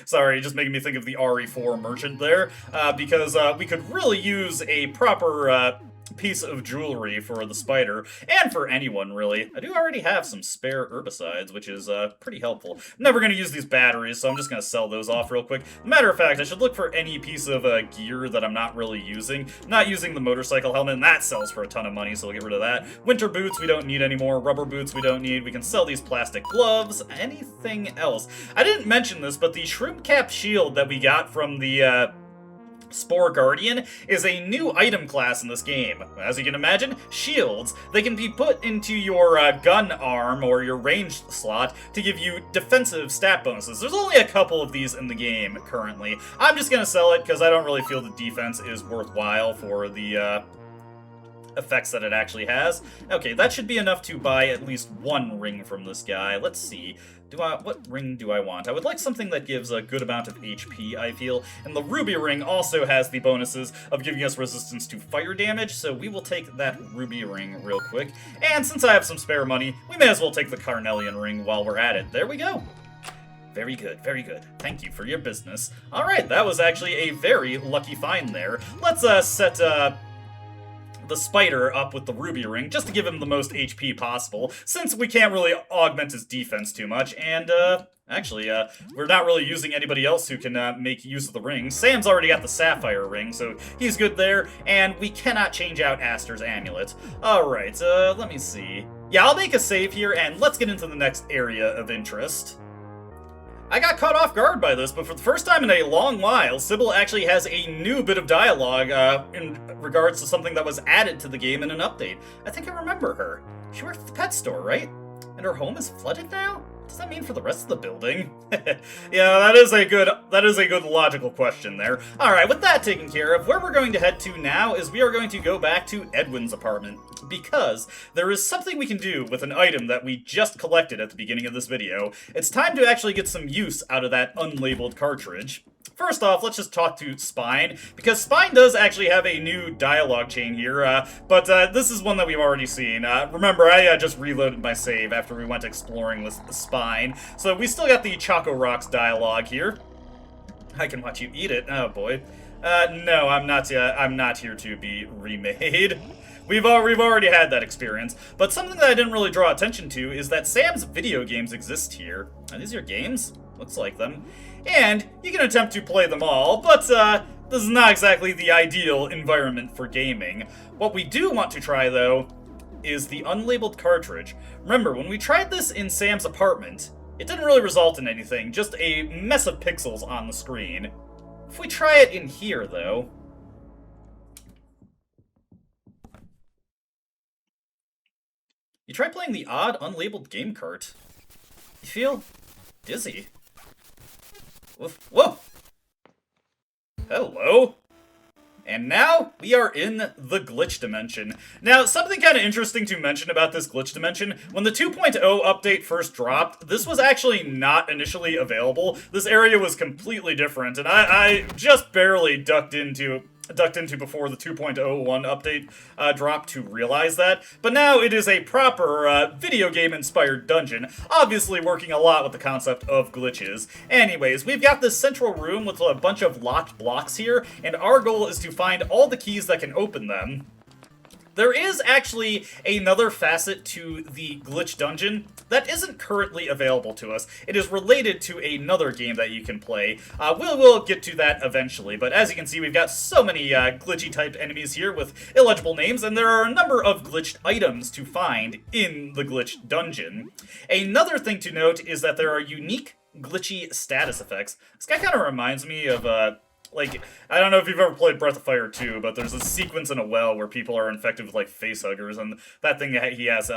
Sorry, just making me think of the RE4 merchant there, because we could really use a proper piece of jewelry for the spider, and for anyone, really. I do already have some spare herbicides, which is pretty helpful. I'm never going to use these batteries, so I'm just going to sell those off real quick. Matter of fact, I should look for any piece of gear that I'm not really using. I'm not using the motorcycle helmet, and that sells for a ton of money, so we'll get rid of that. Winter boots we don't need anymore. Rubber boots we don't need. We can sell these plastic gloves. Anything else? I didn't mention this, but the shrimp cap shield that we got from the Spore Guardian is a new item class in this game. As you can imagine, shields. They can be put into your gun arm or your range slot to give you defensive stat bonuses. There's only a couple of these in the game currently. I'm just going to sell it because I don't really feel the defense is worthwhile for the effects that it actually has. Okay, that should be enough to buy at least one ring from this guy. Let's see. What ring do I want? I would like something that gives a good amount of HP, I feel. And the ruby ring also has the bonuses of giving us resistance to fire damage, so we will take that ruby ring real quick. And since I have some spare money, we may as well take the carnelian ring while we're at it. There we go. Very good, very good. Thank you for your business. Alright, that was actually a very lucky find there. Let's set the spider up with the ruby ring, just to give him the most HP possible, since we can't really augment his defense too much, and, actually, we're not really using anybody else who can, make use of the ring. Sam's already got the sapphire ring, so he's good there, and we cannot change out Aster's amulet. Alright, let me see. Yeah, I'll make a save here, and let's get into the next area of interest. I got caught off guard by this, but for the first time in a long while, Sybil actually has a new bit of dialogue in regards to something that was added to the game in an update. I think I remember her. She worked at the pet store, right? And her home is flooded now? What does that mean for the rest of the building? Yeah, that is a good logical question there. Alright, with that taken care of, where we're going to head to now is we are going to go back to Edwin's apartment, because there is something we can do with an item that we just collected at the beginning of this video. It's time to actually get some use out of that unlabeled cartridge. First off, let's just talk to Spine, because Spine does actually have a new dialogue chain here, but this is one that we've already seen. Remember, I just reloaded my save after we went exploring with Spine, so we still got the Choco Rocks dialogue here. I can watch you eat it. Oh boy. No, I'm not here to be remade. We've already had that experience, but something that I didn't really draw attention to is that Sam's video games exist here. Are these your games? Looks like them. And you can attempt to play them all, but this is not exactly the ideal environment for gaming. What we do want to try, though, is the unlabeled cartridge. Remember, when we tried this in Sam's apartment, it didn't really result in anything, just a mess of pixels on the screen. If we try it in here, though... You try playing the odd unlabeled game cart. You feel dizzy. Whoa! Hello? And now, we are in the glitch dimension. Now, something kind of interesting to mention about this glitch dimension, when the 2.0 update first dropped, this was actually not initially available. This area was completely different, and I just barely ducked into before the 2.01 update dropped to realize that. But now it is a proper video game-inspired dungeon, obviously working a lot with the concept of glitches. Anyways, we've got this central room with a bunch of locked blocks here, and our goal is to find all the keys that can open them. There is actually another facet to the glitch dungeon that isn't currently available to us. It is related to another game that you can play. We'll get to that eventually, but as you can see, we've got so many glitchy-type enemies here with illegible names, and there are a number of glitched items to find in the glitch dungeon. Another thing to note is that there are unique glitchy status effects. This guy kind of reminds me of, like, I don't know if you've ever played Breath of Fire 2, but there's a sequence in a well where people are infected with, like, facehuggers, and that thing he has,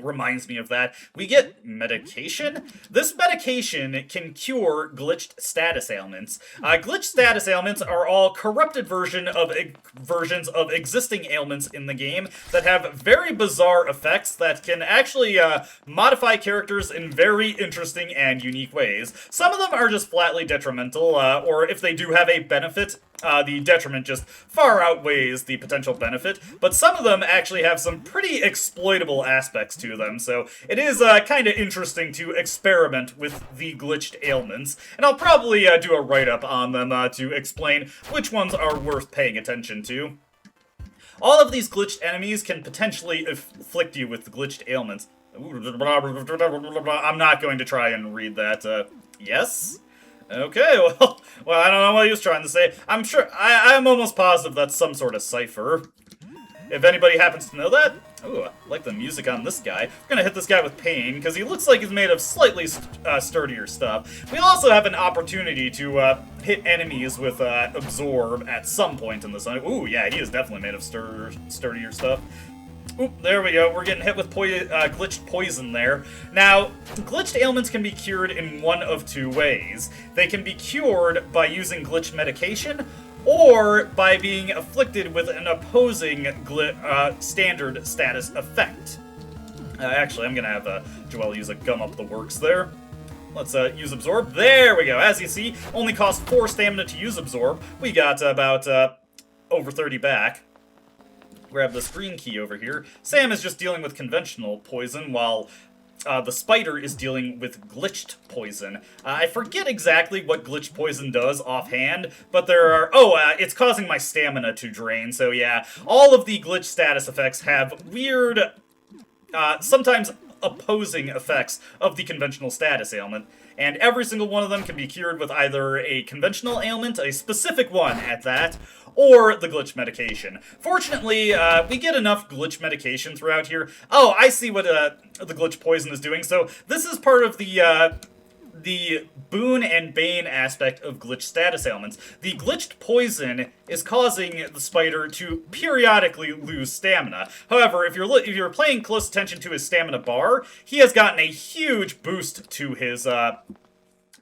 reminds me of that. We get medication. This medication can cure glitched status ailments. Glitched status ailments are all corrupted versions of existing ailments in the game that have very bizarre effects that can actually modify characters in very interesting and unique ways. Some of them are just flatly detrimental, or if they do have a benefit, the detriment just far outweighs the potential benefit, but some of them actually have some pretty exploitable aspects to them, so it is kind of interesting to experiment with the glitched ailments, and I'll probably do a write-up on them to explain which ones are worth paying attention to. All of these glitched enemies can potentially afflict you with glitched ailments. I'm not going to try and read that. Yes? Okay, well, I don't know what he was trying to say. I'm sure, I'm almost positive that's some sort of cipher. If anybody happens to know that, ooh, I like the music on this guy. We're gonna hit this guy with pain, because he looks like he's made of slightly sturdier stuff. We also have an opportunity to hit enemies with absorb at some point in this. Ooh, yeah, he is definitely made of sturdier stuff. Oop, there we go. We're getting hit with glitched poison there. Now, glitched ailments can be cured in one of two ways. They can be cured by using glitched medication, or by being afflicted with an opposing standard status effect. Actually, I'm going to have Joelle use a gum up the works there. Let's use Absorb. There we go. As you see, only costs 4 stamina to use Absorb. We got about over 30 back. Grab this green key over here. Sam is just dealing with conventional poison, while the spider is dealing with glitched poison. I forget exactly what glitched poison does offhand, but there are... it's causing my stamina to drain, so yeah. All of the glitch status effects have weird, sometimes opposing effects of the conventional status ailment. And every single one of them can be cured with either a conventional ailment, a specific one at that, or the glitch medication. Fortunately, we get enough glitch medication throughout here. Oh, I see what the glitch poison is doing. So this is part of the boon and bane aspect of glitch status ailments. The glitched poison is causing the spider to periodically lose stamina. However, if you're paying close attention to his stamina bar, he has gotten a huge boost to his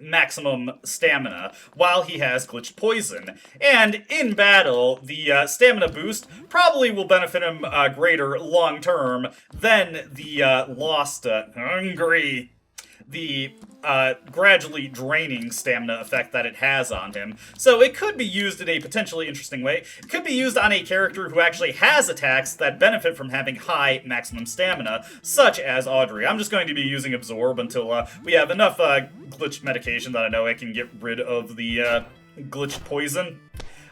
maximum stamina while he has glitched poison. And in battle, the stamina boost probably will benefit him greater long term than the lost hungry. The gradually draining stamina effect that it has on him. So it could be used in a potentially interesting way. It could be used on a character who actually has attacks that benefit from having high maximum stamina, such as Audrey. I'm just going to be using Absorb until we have enough glitch medication that I know I can get rid of the glitched poison.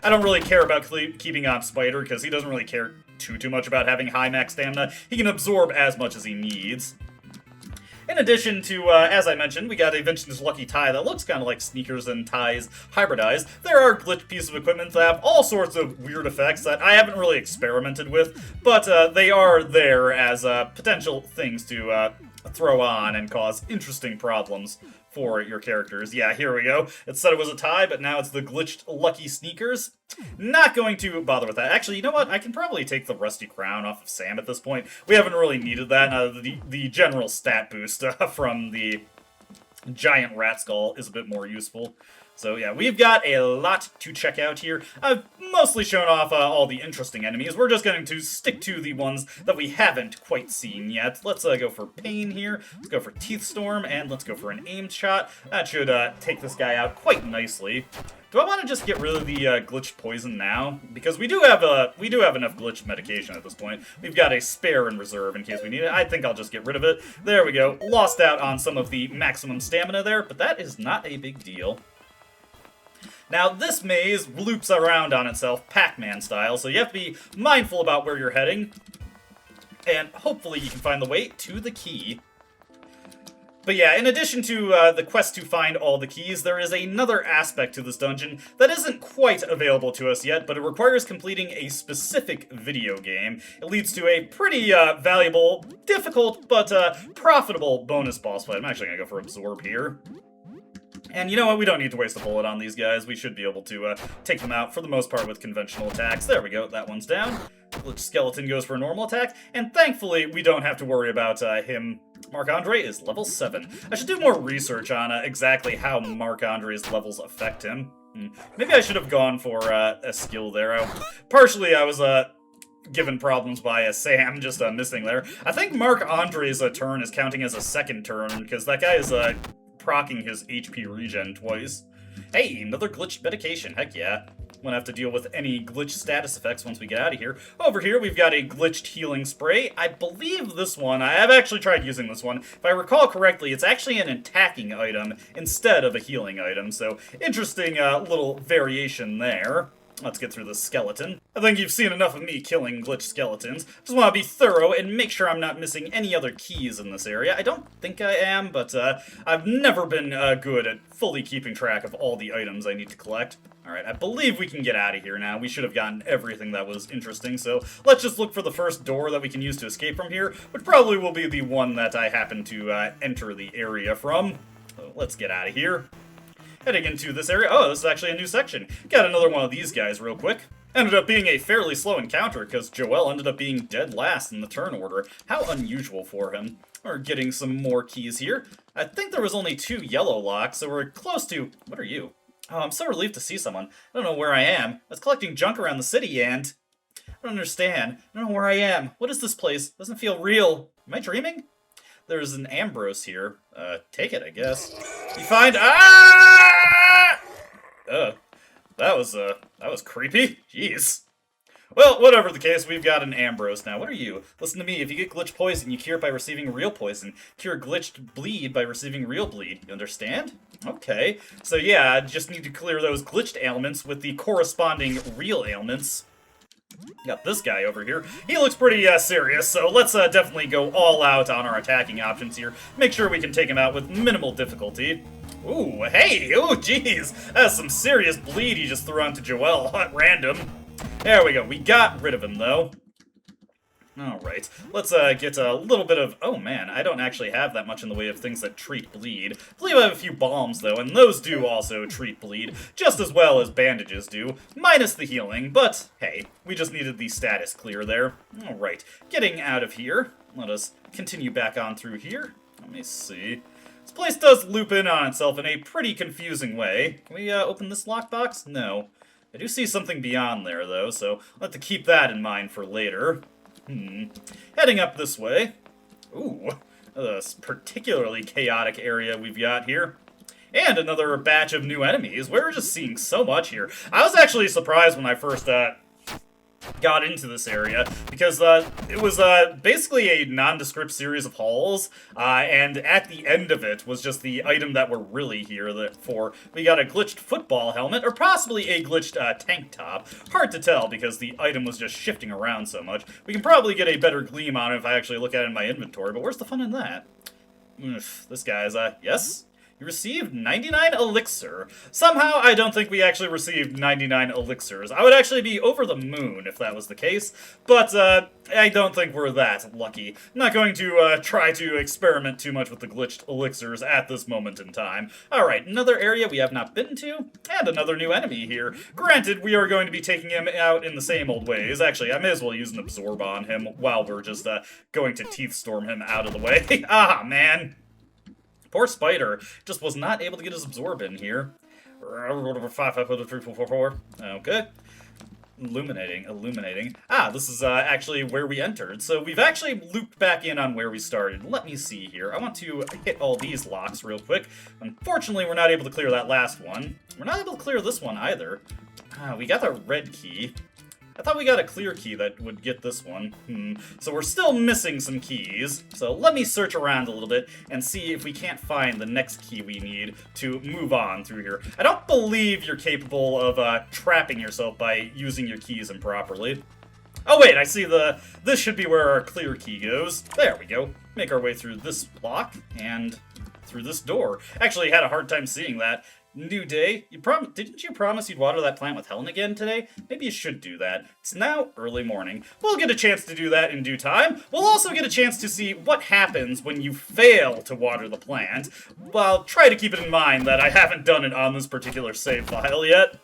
I don't really care about keeping on Spider, because he doesn't really care too much about having high max stamina. He can absorb as much as he needs. In addition to, as I mentioned, we got a vintage lucky tie that looks kind of like sneakers and ties hybridized. There are glitch pieces of equipment that have all sorts of weird effects that I haven't really experimented with, but they are there as potential things to throw on and cause interesting problems for your characters. Yeah, here we go. It said it was a tie, but now it's the glitched lucky sneakers. Not going to bother with that. Actually, you know what? I can probably take the rusty crown off of Sam at this point. We haven't really needed that. The general stat boost from the giant rat skull is a bit more useful. So yeah, we've got a lot to check out here. I've mostly shown off all the interesting enemies. We're just going to stick to the ones that we haven't quite seen yet. Let's go for Pain here. Let's go for Teeth Storm, and let's go for an aimed shot. That should take this guy out quite nicely. Do I want to just get rid of the glitched poison now? Because we do have enough glitched medication at this point. We've got a spare in reserve in case we need it. I think I'll just get rid of it. There we go. Lost out on some of the maximum stamina there, but that is not a big deal. Now, this maze loops around on itself, Pac-Man style, so you have to be mindful about where you're heading, and hopefully you can find the way to the key. But yeah, in addition to the quest to find all the keys, there is another aspect to this dungeon that isn't quite available to us yet, but it requires completing a specific video game. It leads to a pretty valuable, difficult, but profitable bonus boss fight. I'm actually going to go for Absorb here. And you know what, we don't need to waste a bullet on these guys. We should be able to take them out for the most part with conventional attacks. There we go, that one's down. Glitch Skeleton goes for a normal attack, and thankfully we don't have to worry about him. Marc-Andre is level 7. I should do more research on exactly how Marc-Andre's levels affect him. Maybe I should have gone for a skill there. Partially I was given problems by Sam just missing there. I think Marc-Andre's turn is counting as a second turn, because that guy is proccing his HP regen twice. Hey, another glitched medication, heck yeah. Won't have to deal with any glitch status effects once we get out of here. Over here, we've got a glitched healing spray. I believe this one, I have actually tried using this one. If I recall correctly, it's actually an attacking item instead of a healing item, so interesting little variation there. Let's get through this skeleton. I think you've seen enough of me killing glitch skeletons. Just want to be thorough and make sure I'm not missing any other keys in this area. I don't think I am, but I've never been good at fully keeping track of all the items I need to collect. Alright, I believe we can get out of here now. We should have gotten everything that was interesting, so let's just look for the first door that we can use to escape from here, which probably will be the one that I happen to enter the area from. So let's get out of here. Heading into this area. Oh, this is actually a new section. Got another one of these guys real quick. Ended up being a fairly slow encounter because Joel ended up being dead last in the turn order. How unusual for him. We're getting some more keys here. I think there was only 2 yellow locks, so we're close to... What are you? Oh, I'm so relieved to see someone. I don't know where I am. I was collecting junk around the city and... I don't understand. I don't know where I am. What is this place? Doesn't feel real. Am I dreaming? There's an Ambrose here. Take it, I guess. You find... Ah! That was creepy. Jeez. Well, whatever the case, we've got an Ambrose now. What are you? Listen to me, if you get glitched poison, you cure it by receiving real poison. Cure glitched bleed by receiving real bleed. You understand? Okay. So yeah, I just need to clear those glitched ailments with the corresponding real ailments. Got this guy over here. He looks pretty serious, so let's definitely go all out on our attacking options here. Make sure we can take him out with minimal difficulty. Ooh, hey! Ooh, jeez! That's some serious bleed he just threw onto Joel at random. There we go. We got rid of him, though. Alright, let's get a little bit of... Oh man, I don't actually have that much in the way of things that treat bleed. I believe I have a few bombs, though, and those do also treat bleed, just as well as bandages do, minus the healing, but hey, we just needed the status clear there. Alright, getting out of here. Let us continue back on through here. Let me see. This place does loop in on itself in a pretty confusing way. Can we open this lockbox? No. I do see something beyond there, though, so I'll have to keep that in mind for later. Heading up this way. Ooh, this particularly chaotic area we've got here. And another batch of new enemies. We're just seeing so much here. I was actually surprised when I first got into this area, because it was basically a nondescript series of halls, and at the end of it was just the item that we're really here for. We got a glitched football helmet, or possibly a glitched tank top. Hard to tell, because the item was just shifting around so much. We can probably get a better gleam on it if I actually look at it in my inventory, but where's the fun in that? This guy's, yes? You received 99 elixir. Somehow, I don't think we actually received 99 elixirs. I would actually be over the moon if that was the case, but I don't think we're that lucky. I'm not going to try to experiment too much with the glitched elixirs at this moment in time. Alright, another area we have not been to, and another new enemy here. Granted, we are going to be taking him out in the same old ways. Actually, I may as well use an absorb on him while we're just going to teeth storm him out of the way. Ah, man. Poor Spider just was not able to get his absorb in here. 5, 5, 3, 4, 4, 4. Okay. Illuminating. Ah, this is actually where we entered. So we've actually looped back in on where we started. Let me see here. I want to hit all these locks real quick. Unfortunately, we're not able to clear that last one. We're not able to clear this one either. Ah, we got the red key. I thought we got a clear key that would get this one. So we're still missing some keys. So let me search around a little bit and see if we can't find the next key we need to move on through here. I don't believe you're capable of trapping yourself by using your keys improperly. Oh wait, I see this should be where our clear key goes. There we go. Make our way through this block and through this door. Actually had a hard time seeing that. New day. Didn't you promise you'd water that plant with Helen again today? Maybe you should do that. It's now early morning. We'll get a chance to do that in due time. We'll also get a chance to see what happens when you fail to water the plant. Well, try to keep it in mind that I haven't done it on this particular save file yet.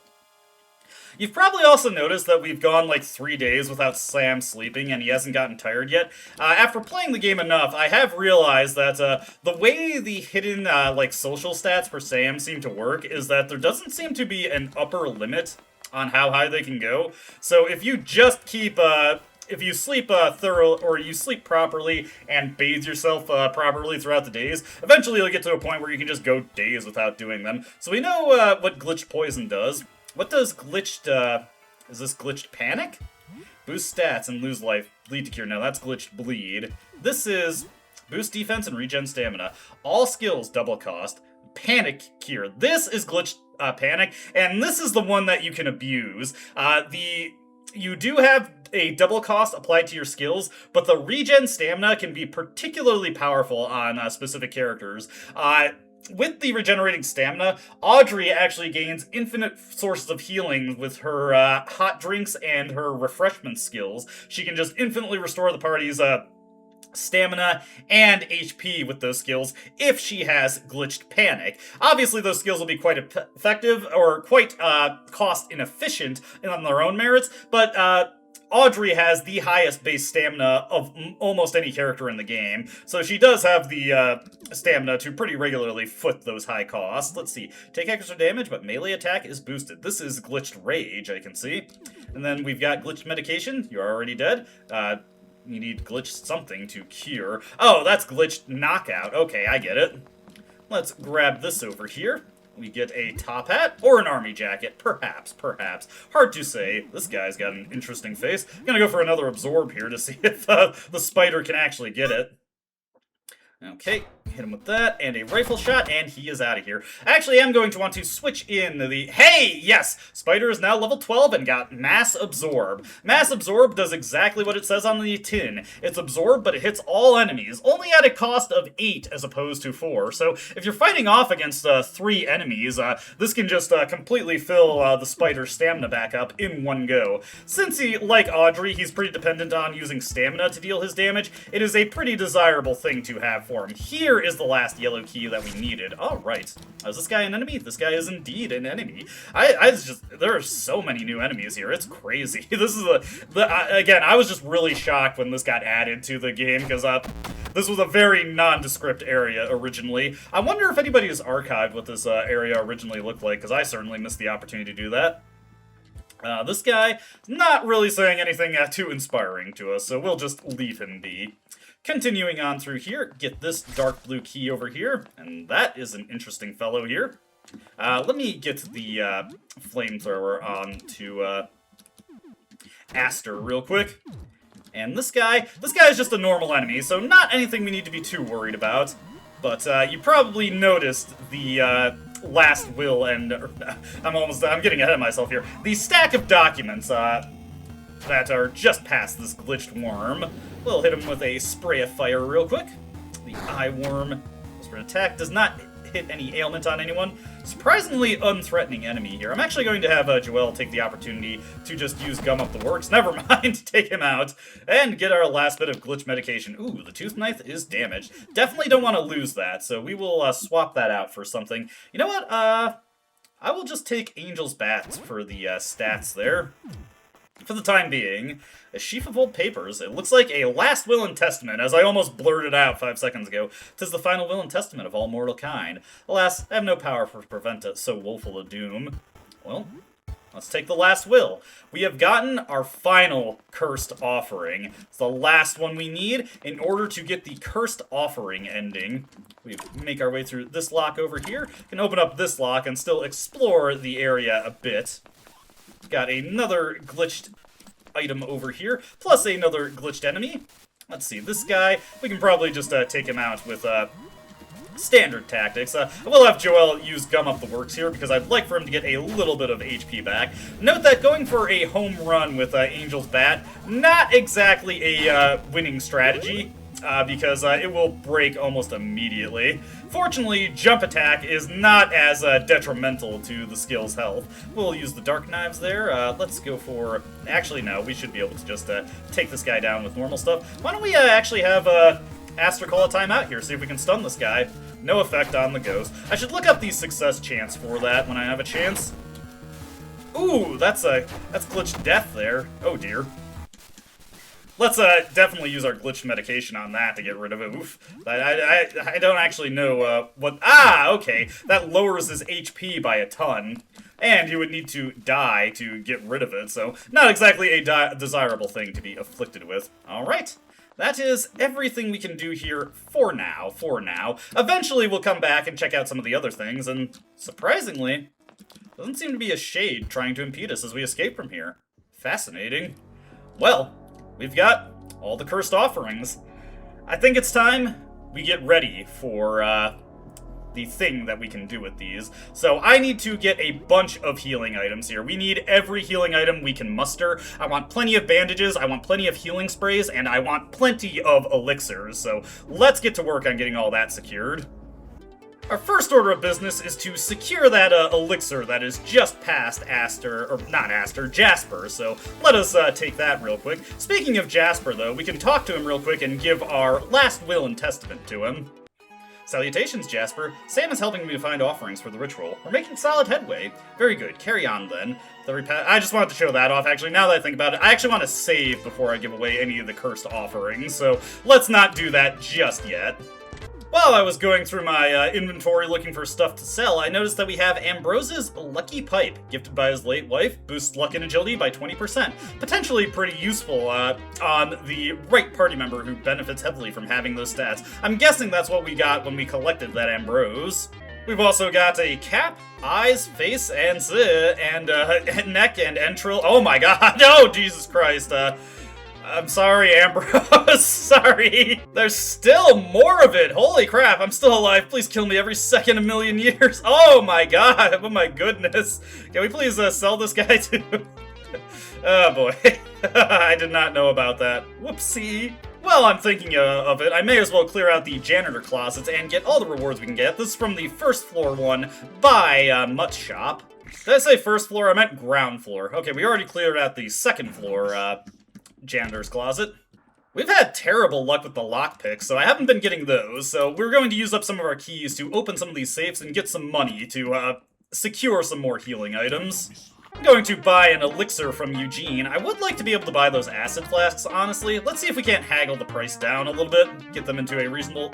You've probably also noticed that we've gone like 3 days without Sam sleeping and he hasn't gotten tired yet. After playing the game enough, I have realized that the way the hidden like social stats for Sam seem to work is that there doesn't seem to be an upper limit on how high they can go. So if you just keep if you sleep or you sleep properly and bathe yourself properly throughout the days, eventually you'll get to a point where you can just go days without doing them. So we know what glitched poison does. What does glitched, is this glitched panic? Boost stats and lose life, bleed to cure. No, that's glitched bleed. This is boost defense and regen stamina. All skills double cost. Panic Cure. This is glitched Panic, and this is the one that you can abuse. You do have a double cost applied to your skills, but the regen stamina can be particularly powerful on specific characters. With the regenerating stamina, Audrey actually gains infinite sources of healing with her hot drinks and her refreshment skills. She can just infinitely restore the party's stamina and HP with those skills if she has glitched Panic. Obviously, those skills will be quite effective or quite cost inefficient on their own merits, but Audrey has the highest base stamina of almost any character in the game, so she does have the stamina to pretty regularly foot those high costs. Let's see. Take extra damage, but melee attack is boosted. This is glitched Rage, I can see. And then we've got glitched Medication. You're already dead. You need glitched something to cure. Oh, that's glitched Knockout. Okay, I get it. Let's grab this over here. We get a top hat or an army jacket. Perhaps. Hard to say. This guy's got an interesting face. I'm gonna go for another absorb here to see if the spider can actually get it. Okay, hit him with that, and a rifle shot, and he is out of here. Actually, I'm going to want to switch in the... Hey! Yes! Spider is now level 12 and got Mass Absorb. Mass Absorb does exactly what it says on the tin. It's absorb, but it hits all enemies, only at a cost of 8 as opposed to 4. So if you're fighting off against 3 enemies, this can just completely fill the spider's stamina back up in one go. Since he, like Audrey, he's pretty dependent on using stamina to deal his damage, it is a pretty desirable thing to have for him. Here is the last yellow key that we needed. Alright. Is this guy an enemy? This guy is indeed an enemy. There are so many new enemies here. It's crazy. This is again, I was just really shocked when this got added to the game, because this was a very nondescript area originally. I wonder if anybody has archived what this area originally looked like, because I certainly missed the opportunity to do that. This guy not really saying anything too inspiring to us, so we'll just leave him be. Continuing on through here, get this dark blue key over here, and that is an interesting fellow here. Let me get the flamethrower on to Aster real quick. And this guy is just a normal enemy, so not anything we need to be too worried about. But you probably noticed the last will and... I'm getting ahead of myself here. The stack of documents that are just past this glitched worm. We'll hit him with a spray of fire real quick. The eye worm for an attack does not hit any ailment on anyone. Surprisingly unthreatening enemy here. I'm actually going to have Joelle take the opportunity to just use Gum Up the Works. Never mind, take him out. And get our last bit of glitch medication. Ooh, the tooth knife is damaged. Definitely don't want to lose that, so we will swap that out for something. You know what? I will just take Angel's Bats for the stats there. For the time being, a sheaf of old papers. It looks like a last will and testament, as I almost blurted out 5 seconds ago. 'Tis the final will and testament of all mortal kind. Alas, I have no power to prevent it, so woeful a doom. Well, let's take the last will. We have gotten our final cursed offering. It's the last one we need in order to get the cursed offering ending. We make our way through this lock over here. Can open up this lock and still explore the area a bit. Got another glitched item over here, plus another glitched enemy. Let's see, this guy, we can probably just take him out with standard tactics. I will have Joelle use Gum Up the Works here, because I'd like for him to get a little bit of HP back. Note that going for a home run with Angel's Bat, not exactly a winning strategy. Because it will break almost immediately. Fortunately, jump attack is not as detrimental to the skill's health. We'll use the dark knives there. Let's go for... Actually, no, we should be able to just take this guy down with normal stuff. Why don't we actually have Aster call a timeout here, see if we can stun this guy. No effect on the ghost. I should look up the success chance for that when I have a chance. Ooh, that's glitched death there. Oh dear. Let's definitely use our glitch medication on that to get rid of it. Oof. I don't actually know what... Ah, okay. That lowers his HP by a ton. And you would need to die to get rid of it, so not exactly a desirable thing to be afflicted with. Alright. That is everything we can do here for now. Eventually we'll come back and check out some of the other things, and surprisingly, doesn't seem to be a shade trying to impede us as we escape from here. Fascinating. Well... We've got all the cursed offerings. I think it's time we get ready for the thing that we can do with these. So I need to get a bunch of healing items here. We need every healing item we can muster. I want plenty of bandages, I want plenty of healing sprays, and I want plenty of elixirs. So let's get to work on getting all that secured. Our first order of business is to secure that elixir that is just past Jasper, so let us take that real quick. Speaking of Jasper, though, we can talk to him real quick and give our last will and testament to him. Salutations, Jasper. Sam is helping me to find offerings for the ritual. We're making solid headway. Very good. Carry on, then. I just wanted to show that off, actually. Now that I think about it, I actually want to save before I give away any of the cursed offerings, so let's not do that just yet. While I was going through my inventory looking for stuff to sell, I noticed that we have Ambrose's Lucky Pipe, gifted by his late wife, boosts luck and agility by 20%. Potentially pretty useful on the right party member who benefits heavily from having those stats. I'm guessing that's what we got when we collected that Ambrose. We've also got a cap, eyes, face, and neck and entrail. Oh my god, oh Jesus Christ, I'm sorry, Ambrose. Sorry. There's still more of it. Holy crap, I'm still alive. Please kill me every second a million years. Oh my god. Oh my goodness. Can we please sell this guy too? Oh boy. I did not know about that. Whoopsie. Well, I'm thinking of it. I may as well clear out the janitor closets and get all the rewards we can get. This is from the first floor one by Mutt Shop. Did I say first floor? I meant ground floor. Okay, we already cleared out the second floor, janitor's closet. We've had terrible luck with the lockpicks, so I haven't been getting those, so we're going to use up some of our keys to open some of these safes and get some money to secure some more healing items. I'm going to buy an elixir from Eugene. I would like to be able to buy those acid flasks, honestly. Let's see if we can't haggle the price down a little bit, get them into a reasonable...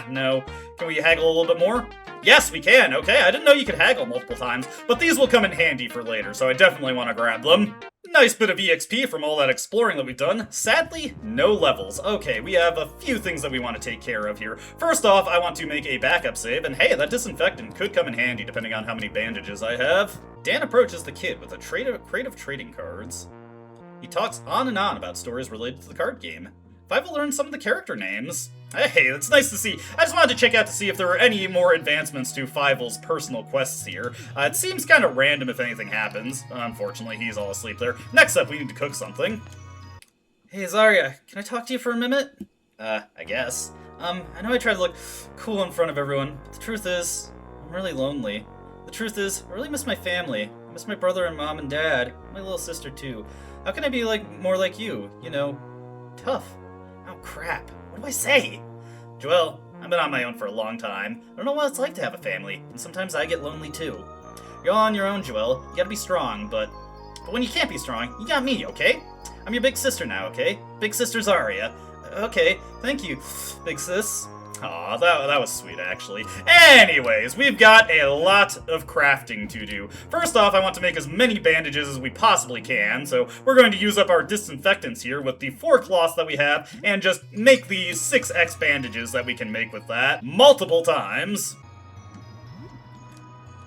no. Can we haggle a little bit more? Yes, we can. Okay, I didn't know you could haggle multiple times, but these will come in handy for later, so I definitely want to grab them. Nice bit of EXP from all that exploring that we've done. Sadly, no levels. Okay, we have a few things that we want to take care of here. First off, I want to make a backup save, and hey, that disinfectant could come in handy depending on how many bandages I have. Dan approaches the kid with a crate of trading cards. He talks on and on about stories related to the card game. Fievel learned some of the character names. Hey, that's nice to see. I just wanted to check out to see if there were any more advancements to Fievel's personal quests here. It seems kind of random if anything happens. Unfortunately, he's all asleep there. Next up, we need to cook something. Hey, Zarya, can I talk to you for a minute? I guess. I know I try to look cool in front of everyone, but the truth is, I'm really lonely. The truth is, I really miss my family. I miss my brother and mom and dad. My little sister, too. How can I be more like you? You know, tough. Oh, crap. What do I say? Joelle, I've been on my own for a long time. I don't know what it's like to have a family, and sometimes I get lonely too. You're on your own, Joelle. You gotta be strong, but when you can't be strong, you got me, okay? I'm your big sister now, okay? Big sister Zarya. Okay, thank you, big sis. Aw, that was sweet, actually. Anyways, we've got a lot of crafting to do. First off, I want to make as many bandages as we possibly can, so we're going to use up our disinfectants here with the 4 cloths that we have, and just make the 6x bandages that we can make with that multiple times.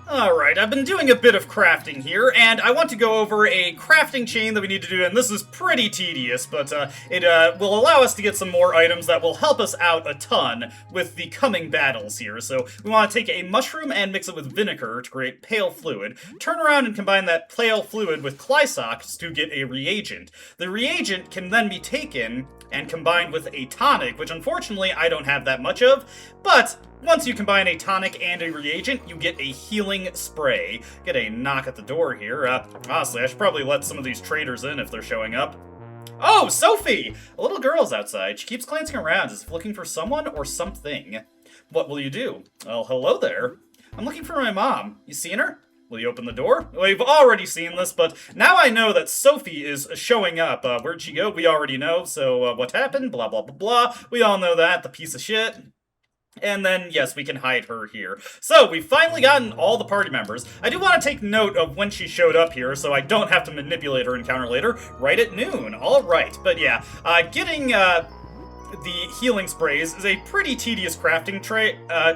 Alright, I've been doing a bit of crafting here, and I want to go over a crafting chain that we need to do, and this is pretty tedious, but it will allow us to get some more items that will help us out a ton with the coming battles here. So we want to take a mushroom and mix it with vinegar to create pale fluid, turn around and combine that pale fluid with Clysox to get a reagent. The reagent can then be taken and combined with a tonic, which unfortunately I don't have that much of, but once you combine a tonic and a reagent, you get a healing spray. Get a knock at the door here. Honestly, I should probably let some of these traders in if they're showing up. Oh, Sophie! A little girl's outside. She keeps glancing around as if looking for someone or something. What will you do? Well, hello there. I'm looking for my mom. You seen her? Will you open the door? We've already seen this, but now I know that Sophie is showing up. Where'd she go? We already know, so what happened? Blah, blah, blah, blah. We all know that, the piece of shit. And then, yes, we can hide her here. So, we've finally gotten all the party members. I do want to take note of when she showed up here, so I don't have to manipulate her encounter later. Right at noon. Alright, but yeah, getting, the healing sprays is a pretty tedious crafting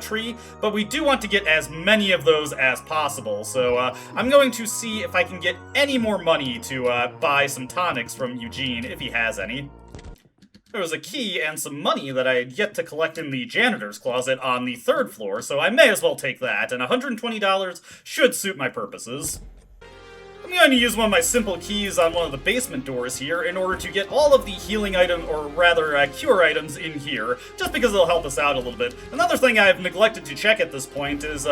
tree, but we do want to get as many of those as possible, so I'm going to see if I can get any more money to buy some tonics from Eugene, if he has any. There was a key and some money that I had yet to collect in the janitor's closet on the 3rd floor, so I may as well take that, and $120 should suit my purposes. I'm going to use one of my simple keys on one of the basement doors here in order to get all of the healing item, or rather cure items in here, just because it'll help us out a little bit. Another thing I've neglected to check at this point is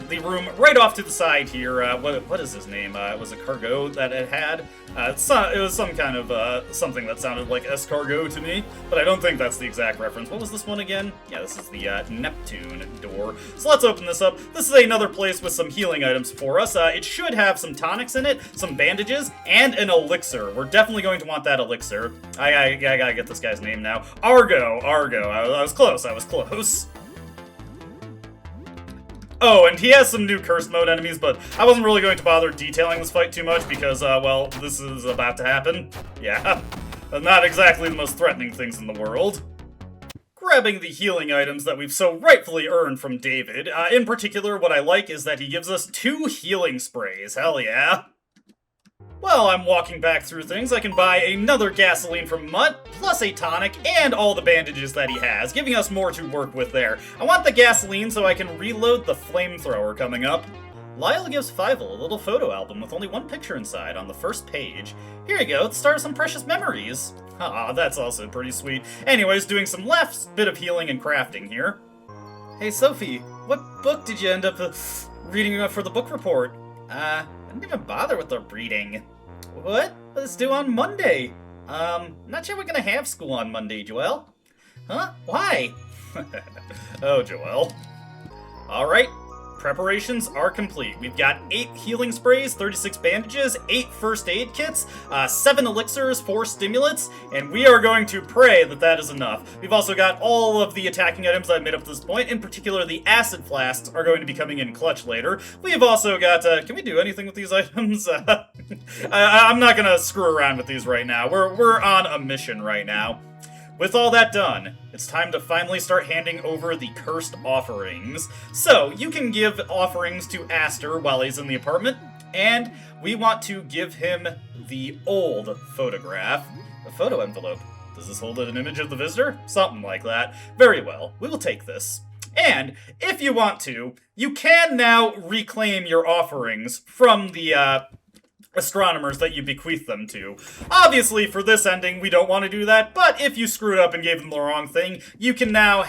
the room right off to the side here. What is his name? It was a cargo that it had. It was some kind of something that sounded like escargot to me, but I don't think that's the exact reference. What was this one again? Yeah, this is the Neptune door. So let's open this up. This is another place with some healing items for us. It should have some tonics in it, some bandages, and an elixir. We're definitely going to want that elixir. I gotta get this guy's name now. Argo. I was close. Oh, and he has some new Curse Mode enemies, but I wasn't really going to bother detailing this fight too much because, well, this is about to happen. Yeah, not exactly the most threatening things in the world. Grabbing the healing items that we've so rightfully earned from David. In particular, what I like is that he gives us 2 healing sprays. Hell yeah. While I'm walking back through things, I can buy another gasoline from Mutt, plus a tonic, and all the bandages that he has, giving us more to work with there. I want the gasoline so I can reload the flamethrower coming up. Lyle gives Fievel a little photo album with only 1 picture inside on the first page. Here you go, it's the start of some precious memories. Ah, that's also pretty sweet. Anyways, doing some last bit of healing and crafting here. Hey Sophie, what book did you end up reading for the book report? I didn't even bother with the reading. What? It's due on Monday. Not sure we're gonna have school on Monday, Joelle. Huh? Why? Oh, Joelle. Alright, preparations are complete. We've got 8 healing sprays, 36 bandages, 8 first aid kits, 7 elixirs, 4 stimulants, and we are going to pray that that is enough. We've also got all of the attacking items that I've made up to this point. In particular, the acid flasks are going to be coming in clutch later. We have also got, can we do anything with these items? I'm not gonna screw around with these right now. We're on a mission right now. With all that done, it's time to finally start handing over the cursed offerings. So, you can give offerings to Aster while he's in the apartment, and we want to give him the old photograph. A photo envelope. Does this hold an image of the visitor? Something like that. Very well, we will take this. And, if you want to, you can now reclaim your offerings from the, astronomers that you bequeath them to. Obviously, for this ending, we don't want to do that, but if you screwed up and gave them the wrong thing, you can now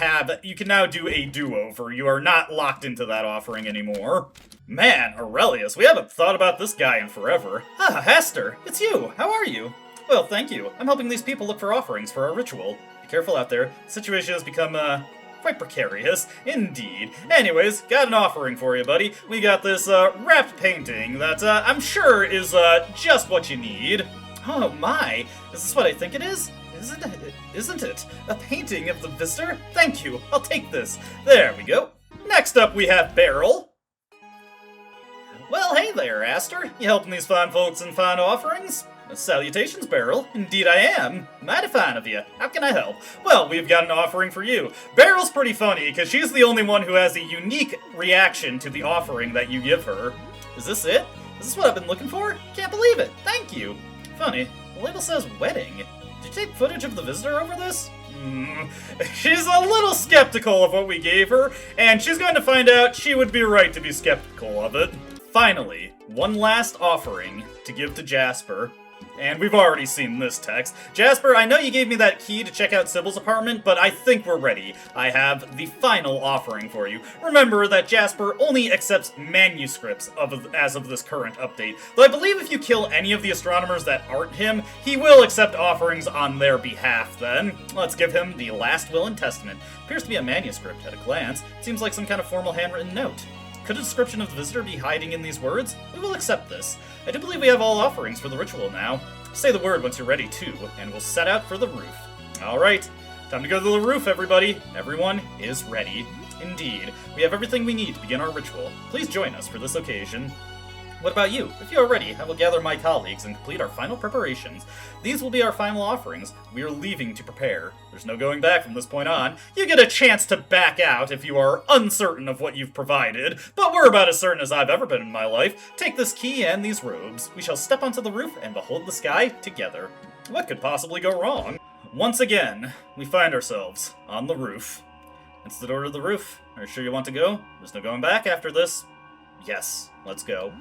do a do-over. You are not locked into that offering anymore. Man, Aurelius, we haven't thought about this guy in forever. Ah, Aster, it's you. How are you? Well, thank you. I'm helping these people look for offerings for our ritual. Be careful out there. The situation has become, quite precarious, indeed. Anyways, got an offering for you, buddy. We got this, wrapped painting that, I'm sure is, just what you need. Oh my, is this what I think it is? Isn't it? A painting of the visitor? Thank you, I'll take this. There we go. Next up, we have Beryl. Well, hey there, Aster. You helping these fine folks and fine offerings? Salutations, Beryl. Indeed I am. Mighty fine of you. How can I help? Well, we've got an offering for you. Beryl's pretty funny, because she's the only one who has a unique reaction to the offering that you give her. Is this it? Is this what I've been looking for? Can't believe it. Thank you. Funny, the label says wedding. Did you take footage of the visitor over this? She's a little skeptical of what we gave her, and she's going to find out she would be right to be skeptical of it. Finally, one last offering to give to Jasper. And we've already seen this text. Jasper, I know you gave me that key to check out Sybil's apartment, but I think we're ready. I have the final offering for you. Remember that Jasper only accepts manuscripts as of this current update. Though I believe if you kill any of the astronomers that aren't him, he will accept offerings on their behalf then. Let's give him the Last Will and Testament. Appears to be a manuscript at a glance. Seems like some kind of formal handwritten note. Could a description of the visitor be hiding in these words? We will accept this. I do believe we have all offerings for the ritual now. Say the word once you're ready too, and we'll set out for the roof. Alright, time to go to the roof, everybody. Everyone is ready. Indeed, we have everything we need to begin our ritual. Please join us for this occasion. What about you? If you are ready, I will gather my colleagues and complete our final preparations. These will be our final offerings. We are leaving to prepare. There's no going back from this point on. You get a chance to back out if you are uncertain of what you've provided, but we're about as certain as I've ever been in my life. Take this key and these robes. We shall step onto the roof and behold the sky together. What could possibly go wrong? Once again, we find ourselves on the roof. It's the door to the roof. Are you sure you want to go? There's no going back after this. Yes, let's go.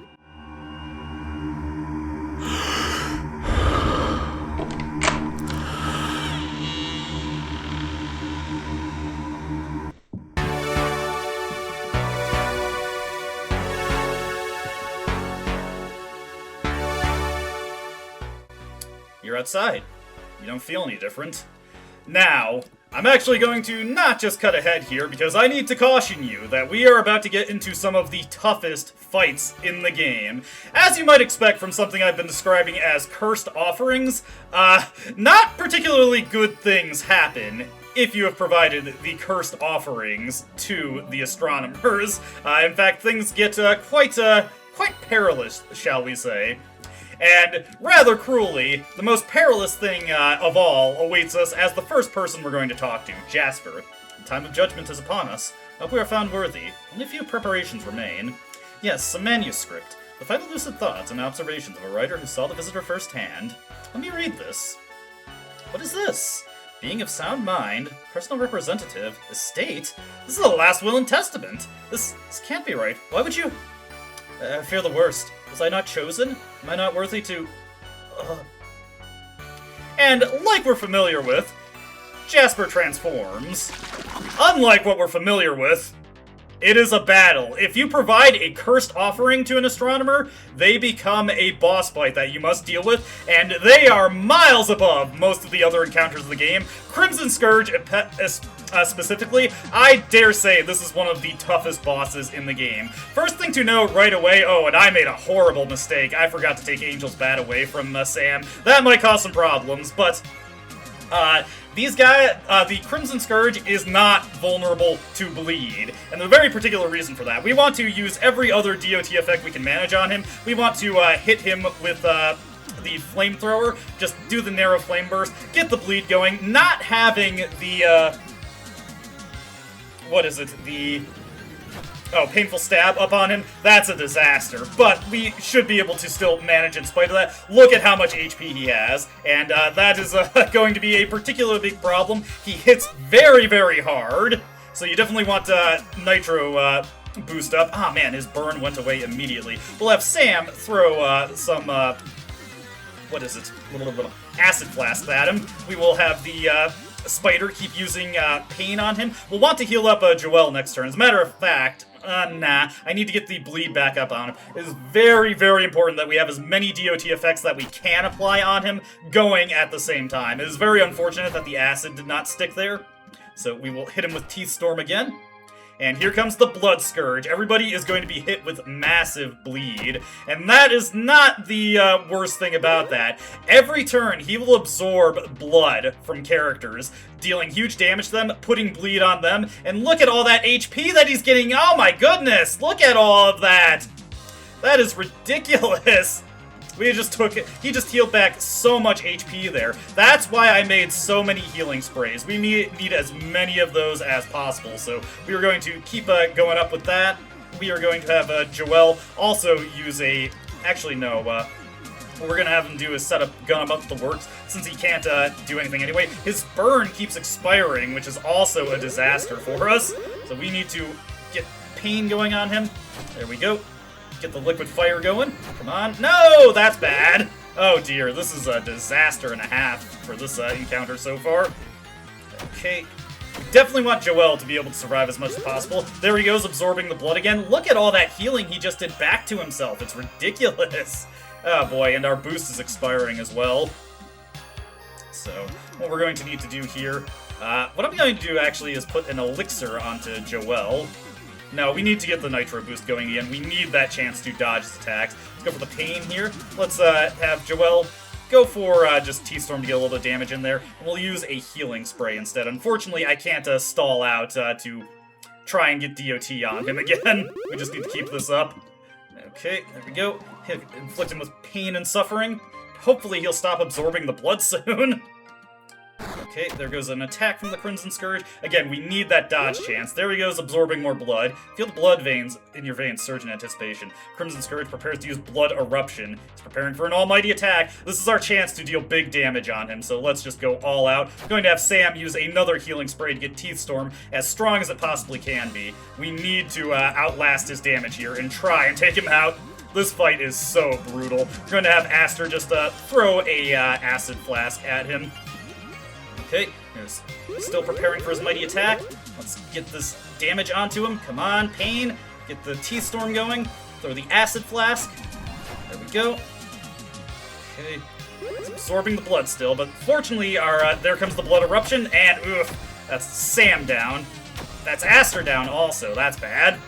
You're outside. You don't feel any different. Now, I'm actually going to not just cut ahead here, because I need to caution you that we are about to get into some of the toughest fights in the game. As you might expect from something I've been describing as cursed offerings, not particularly good things happen if you have provided the cursed offerings to the astronomers. In fact, things get quite perilous, shall we say. And, rather cruelly, the most perilous thing of all awaits us as the first person we're going to talk to, Jasper. The time of judgment is upon us. I hope we are found worthy. Only a few preparations remain. Yes, some manuscript. The final lucid thoughts and observations of a writer who saw the visitor firsthand. Let me read this. What is this? Being of sound mind, personal representative, estate? This is the last will and testament. This can't be right. Why would you... I fear the worst. Was I not chosen? Am I not worthy to... And, like we're familiar with, Jasper transforms. Unlike what we're familiar with, it is a battle. If you provide a cursed offering to an astronomer, they become a boss fight that you must deal with, and they are miles above most of the other encounters of the game. Crimson Scourge, specifically, I dare say this is one of the toughest bosses in the game. First thing to note right away, and I made a horrible mistake. I forgot to take Angel's Bat away from Sam. That might cause some problems, but... these guys, the Crimson Scourge is not vulnerable to bleed, and there's a very particular reason for that. We want to use every other DOT effect we can manage on him. We want to hit him with the flamethrower, just do the narrow flame burst, get the bleed going, not having the, painful stab up on him, that's a disaster. But we should be able to still manage in spite of that. Look at how much HP he has, and that is going to be a particularly big problem. He hits very, very hard, so you definitely want Nitro boost up. Ah, man, his burn went away immediately. We'll have Sam throw some, acid flask at him. We will have the Spider keep using pain on him. We'll want to heal up Joelle next turn. As a matter of fact, I need to get the bleed back up on him. It is very, very important that we have as many DOT effects that we can apply on him going at the same time. It is very unfortunate that the acid did not stick there. So we will hit him with Teeth Storm again. And here comes the Blood Scourge. Everybody is going to be hit with massive bleed. And that is not the worst thing about that. Every turn, he will absorb blood from characters, dealing huge damage to them, putting bleed on them. And look at all that HP that he's getting. Oh my goodness! Look at all of that! That is ridiculous! He just healed back so much HP there. That's why I made so many healing sprays. We need as many of those as possible, so we are going to keep going up with that. We are going to have Joelle also use a... Actually, no. What we're going to have him do is set up Gun Him Up the Works, since he can't do anything anyway. His burn keeps expiring, which is also a disaster for us. So we need to get pain going on him. There we go. Get the liquid fire going. Come on. No! That's bad! Oh dear, this is a disaster and a half for this encounter so far. Okay. We definitely want Joelle to be able to survive as much as possible. There he goes, absorbing the blood again. Look at all that healing he just did back to himself. It's ridiculous. Oh boy, and our boost is expiring as well. So, what we're going to need to do here... what I'm going to do, actually, is put an elixir onto Joelle. No, we need to get the Nitro boost going again. We need that chance to dodge his attacks. Let's go for the pain here. Let's have Joelle go for just T-Storm to get a little bit of damage in there. And we'll use a healing spray instead. Unfortunately, I can't stall out to try and get DOT on him again. We just need to keep this up. Okay, there we go. Inflict him with pain and suffering. Hopefully he'll stop absorbing the blood soon. Okay, there goes an attack from the Crimson Scourge. Again, we need that dodge chance. There he goes, absorbing more blood. Feel the blood veins in your veins surge in anticipation. Crimson Scourge prepares to use Blood Eruption. He's preparing for an almighty attack. This is our chance to deal big damage on him, so let's just go all out. I'm going to have Sam use another healing spray to get Teeth Storm as strong as it possibly can be. We need to outlast his damage here and try and take him out. This fight is so brutal. We're going to have Aster just throw a acid flask at him. Okay, he's still preparing for his mighty attack. Let's get this damage onto him. Come on, Pain. Get the Teeth Storm going. Throw the acid flask. There we go. Okay, it's absorbing the blood still, but fortunately, there comes the Blood Eruption, and that's Sam down. That's Aster down also. That's bad.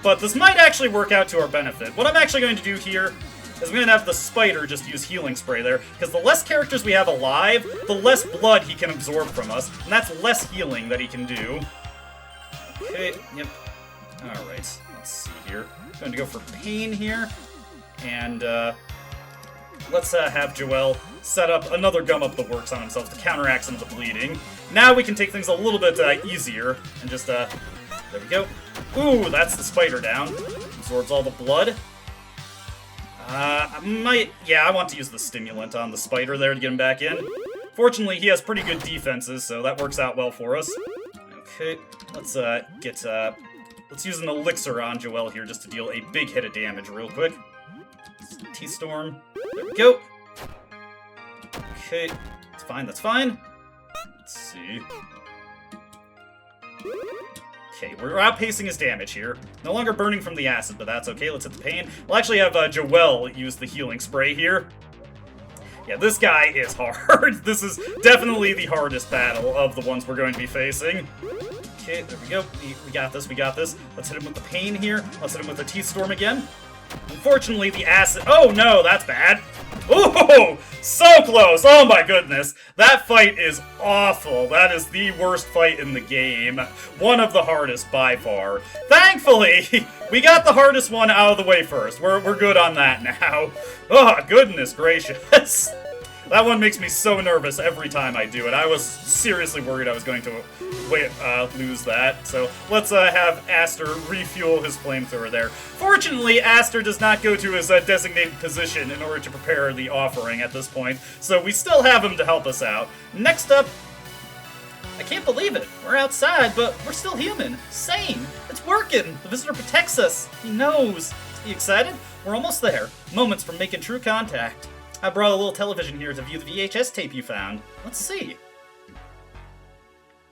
But this might actually work out to our benefit. What I'm actually going to do here is we're going to have the Spider just use Healing Spray there, because the less characters we have alive, the less blood he can absorb from us, and that's less healing that he can do. Okay, yep. Alright, let's see here. I'm going to go for Pain here, and let's have Joel set up another Gum Up the Works on himself to counteract some of the bleeding. Now we can take things a little bit easier, and just, there we go. Ooh, that's the Spider down. Absorbs all the blood. I want to use the Stimulant on the Spider there to get him back in. Fortunately, he has pretty good defenses, so that works out well for us. Okay, let's use an Elixir on Joel here just to deal a big hit of damage real quick. T-Storm. There we go. Okay, that's fine, that's fine. Let's see. Okay, we're outpacing his damage here. No longer burning from the acid, but that's okay. Let's hit the Pain. We'll actually have Joel use the healing spray here. Yeah, this guy is hard. This is definitely the hardest battle of the ones we're going to be facing. Okay, there we go. We got this, we got this. Let's hit him with the Pain here. Let's hit him with the Teeth Storm again. Unfortunately, the acid... Oh, no, that's bad. Ooh, so close. Oh, my goodness. That fight is awful. That is the worst fight in the game. One of the hardest by far. Thankfully, we got the hardest one out of the way first. We're good on that now. Oh, goodness gracious. That one makes me so nervous every time I do it. I was seriously worried I was going to lose that. So let's have Aster refuel his flamethrower there. Fortunately, Aster does not go to his designated position in order to prepare the offering at this point, so we still have him to help us out. Next up, I can't believe it. We're outside, but we're still human. Sane. It's working. The visitor protects us. He knows. You excited? We're almost there. Moments from making true contact. I brought a little television here to view the VHS tape you found. Let's see.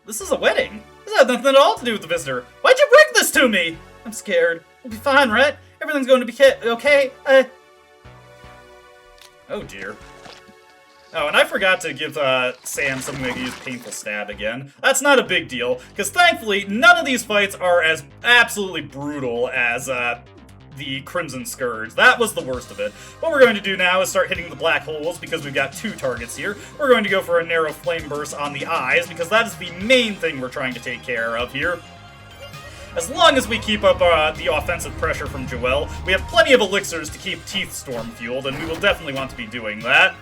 This is a wedding. This has nothing at all to do with the visitor. Why'd you bring this to me? I'm scared. We'll be fine, right? Everything's going to be okay. Oh, dear. Oh, and I forgot to give Sam something to use Painful Stab again. That's not a big deal, because thankfully, none of these fights are as absolutely brutal as the Crimson Scourge. That was the worst of it. What we're going to do now is start hitting the black holes, because we've got two targets here. We're going to go for a narrow flame burst on the eyes, because that is the main thing we're trying to take care of here. As long as we keep up the offensive pressure from Joel, we have plenty of elixirs to keep Teeth Storm fueled, and we will definitely want to be doing that.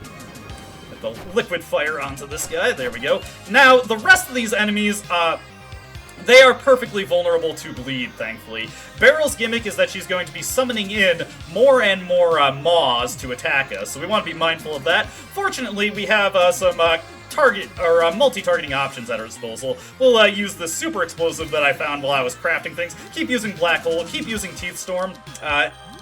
Get the liquid fire onto this guy. There we go. Now, the rest of these enemies, they are perfectly vulnerable to bleed, thankfully. Beryl's gimmick is that she's going to be summoning in more and more Maws to attack us, so we want to be mindful of that. Fortunately, we have some multi-targeting options at our disposal. We'll use the super explosive that I found while I was crafting things. Keep using Black Hole, keep using Teeth Storm.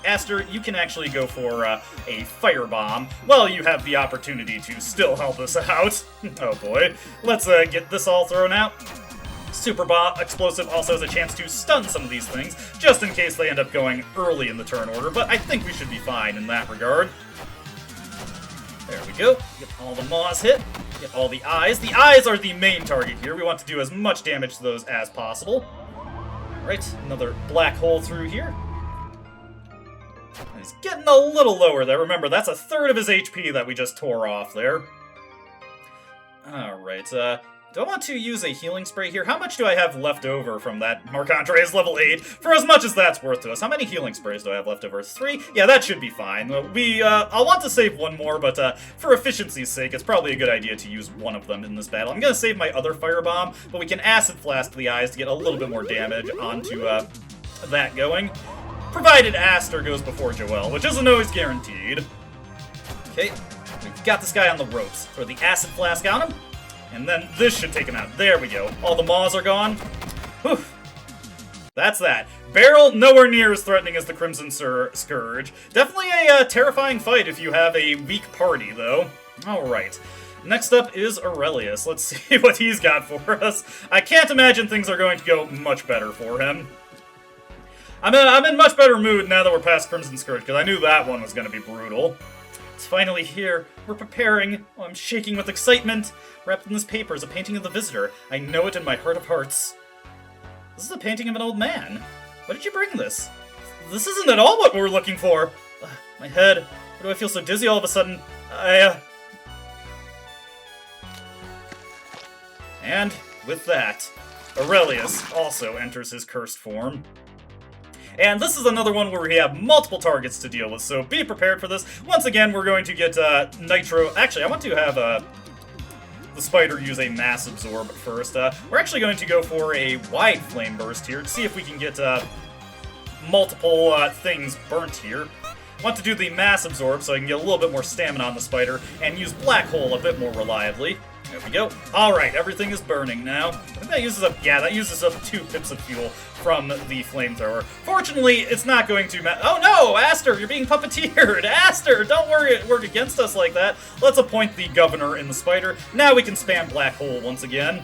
Aster, you can actually go for a Firebomb. Well, you have the opportunity to still help us out. Oh boy. Let's get this all thrown out. Super Explosive also has a chance to stun some of these things, just in case they end up going early in the turn order, but I think we should be fine in that regard. There we go. Get all the Maws hit. Get all the eyes. The eyes are the main target here. We want to do as much damage to those as possible. Alright, another black hole through here. He's getting a little lower there. Remember, that's a third of his HP that we just tore off there. Alright, Do I want to use a healing spray here? How much do I have left over from that Marc-Andre's level 8? For as much as that's worth to us. How many healing sprays do I have left over? 3? Yeah, that should be fine. I'll want to save one more, but for efficiency's sake, it's probably a good idea to use one of them in this battle. I'm going to save my other firebomb, but we can acid flask the eyes to get a little bit more damage onto that going. Provided Aster goes before Joel, which isn't always guaranteed. Okay, we've got this guy on the ropes. Throw the acid flask on him. And then this should take him out. There we go. All the Maws are gone. Whew. That's that. Barrel nowhere near as threatening as the Crimson Scourge. Definitely a terrifying fight if you have a weak party, though. Alright. Next up is Aurelius. Let's see what he's got for us. I can't imagine things are going to go much better for him. I'm in much better mood now that we're past Crimson Scourge, because I knew that one was going to be brutal. It's finally here. We're preparing. Oh, I'm shaking with excitement. Wrapped in this paper is a painting of the visitor. I know it in my heart of hearts. This is a painting of an old man. Why did you bring this? This isn't at all what we're looking for. My head. Why do I feel so dizzy all of a sudden? And with that, Aurelius also enters his cursed form. And this is another one where we have multiple targets to deal with, so be prepared for this. Once again, we're going to get Nitro. Actually, I want to have the spider use a mass absorb first. We're actually going to go for a wide flame burst here to see if we can get multiple things burnt here. I want to do the mass absorb so I can get a little bit more stamina on the spider and use black hole a bit more reliably. There we go. Alright, everything is burning now. I think that uses up, yeah, that uses up 2 pips of fuel from the flamethrower. Fortunately, it's not going to oh no, Aster, you're being puppeteered! Aster, don't work against us like that. Let's appoint the governor in the spider. Now we can spam black hole once again.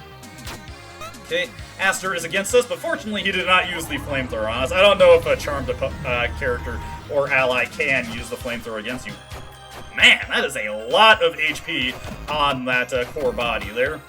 Okay, Aster is against us, but fortunately he did not use the flamethrower on us. I don't know if a charmed character or ally can use the flamethrower against you. Man, that is a lot of HP on that core body there.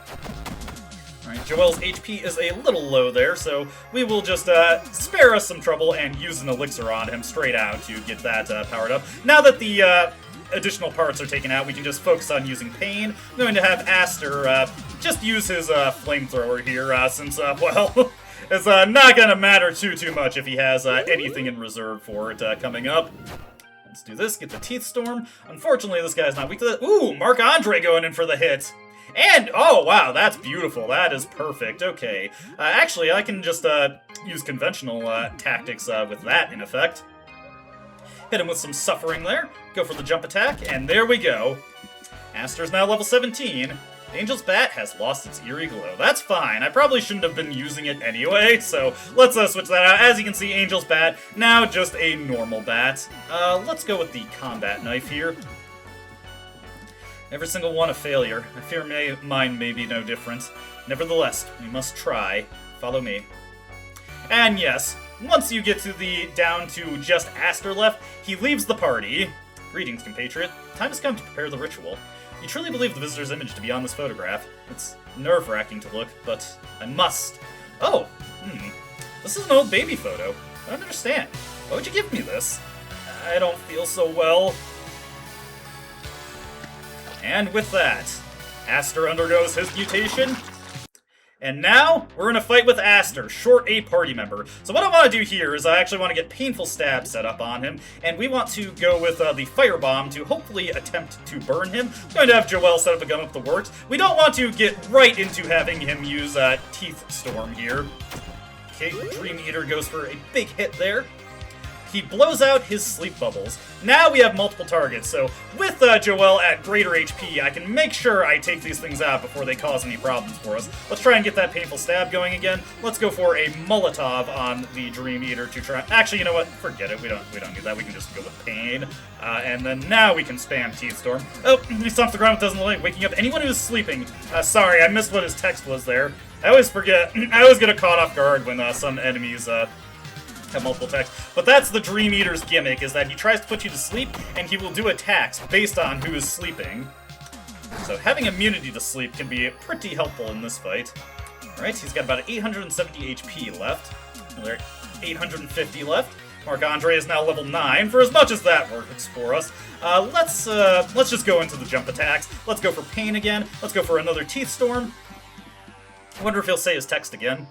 Alright, Joel's HP is a little low there, so we will just spare us some trouble and use an elixir on him straight out to get that powered up. Now that the additional parts are taken out, we can just focus on using Pain. I'm going to have Aster just use his flamethrower here, since, well, it's not going to matter too much if he has anything in reserve for it coming up. Let's do this, get the Teeth Storm. Unfortunately, this guy's not weak to that. Ooh, Marc-Andre going in for the hit. And, oh, wow, that's beautiful. That is perfect. Okay. Actually, I can just use conventional tactics with that, in effect. Hit him with some suffering there. Go for the jump attack, and there we go. Aster's now level 17. Angel's Bat has lost its eerie glow. That's fine. I probably shouldn't have been using it anyway, so let's switch that out. As you can see, Angel's Bat, now just a normal bat. Let's go with the combat knife here. Every single one a failure. I fear mine may be no different. Nevertheless, we must try. Follow me. And yes, once you get to the down to just Aster left, he leaves the party. Greetings, compatriot. Time has come to prepare the ritual. You truly believe the visitor's image to be on this photograph. It's nerve-wracking to look, but I must. Oh, this is an old baby photo. I don't understand. Why would you give me this? I don't feel so well. And with that, Aster undergoes his mutation. And now, we're in a fight with Aster, short a party member. So what I want to do here is I actually want to get Painful Stab set up on him, and we want to go with the Firebomb to hopefully attempt to burn him. I'm going to have Joel set up a gun up the works. We don't want to get right into having him use Teeth Storm here. Okay, Dream Eater goes for a big hit there. He blows out his sleep bubbles. Now we have multiple targets, so with Joel at greater HP, I can make sure I take these things out before they cause any problems for us. Let's try and get that Painful Stab going again. Let's go for a Molotov on the Dream Eater to try. Actually, you know what? Forget it. We don't need that. We can just go with Pain. And then now we can spam Teeth Storm. Oh, he stomps the ground with doesn't like waking up anyone who's sleeping. Sorry, I missed what his text was there. I always forget. I always get caught off guard when some enemies have multiple attacks. But that's the Dream Eater's gimmick, is that he tries to put you to sleep, and he will do attacks based on who is sleeping. So having immunity to sleep can be pretty helpful in this fight. Alright, he's got about 870 HP left. Another 850 left. Marc-Andre is now level 9, for as much as that works for us. Let's just go into the jump attacks. Let's go for Pain again. Let's go for another Teeth Storm. I wonder if he'll say his text again.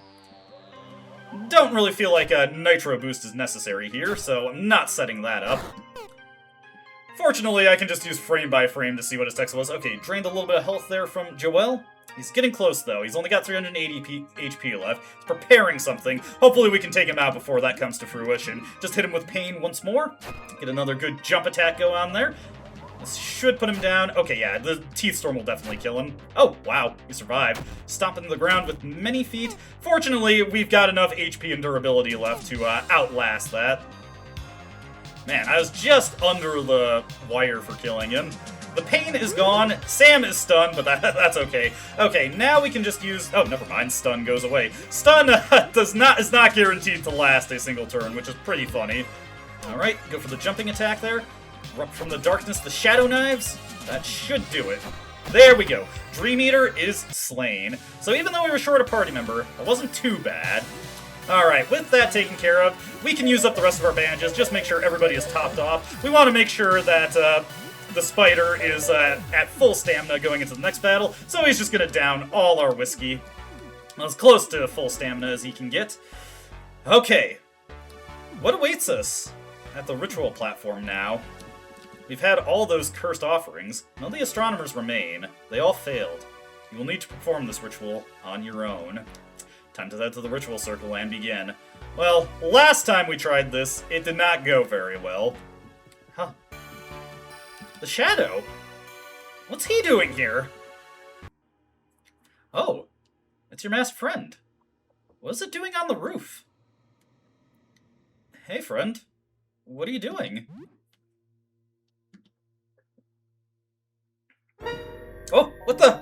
Don't really feel like a Nitro Boost is necessary here, so I'm not setting that up. Fortunately, I can just use frame by frame to see what his text was. Okay, drained a little bit of health there from Joel. He's getting close, though. He's only got 380 HP left. He's preparing something. Hopefully we can take him out before that comes to fruition. Just hit him with pain once more. Get another good jump attack go on there. This should put him down. Okay, yeah, the Teeth Storm will definitely kill him. Oh, wow, he survived. Stomping the ground with many feet. Fortunately, we've got enough HP and durability left to outlast that. Man, I was just under the wire for killing him. The pain is gone. Sam is stunned, but that's okay. Okay, now we can just use... Oh, never mind. Stun goes away. Stun is not guaranteed to last a single turn, which is pretty funny. All right, go for the jumping attack there. Erupt from the darkness, the Shadow Knives. That should do it. There we go. Dream Eater is slain. So even though we were short a party member, it wasn't too bad. Alright, with that taken care of, we can use up the rest of our bandages. Just make sure everybody is topped off. We want to make sure that the spider is at full stamina going into the next battle, so he's just going to down all our whiskey. As close to full stamina as he can get. Okay. What awaits us at the ritual platform now? We've had all those cursed offerings. None of the astronomers remain. They all failed. You will need to perform this ritual on your own. Time to head to the ritual circle and begin. Well, last time we tried this, it did not go very well. Huh. The Shadow? What's he doing here? Oh, it's your masked friend. What is it doing on the roof? Hey, friend. What are you doing? Oh, what the?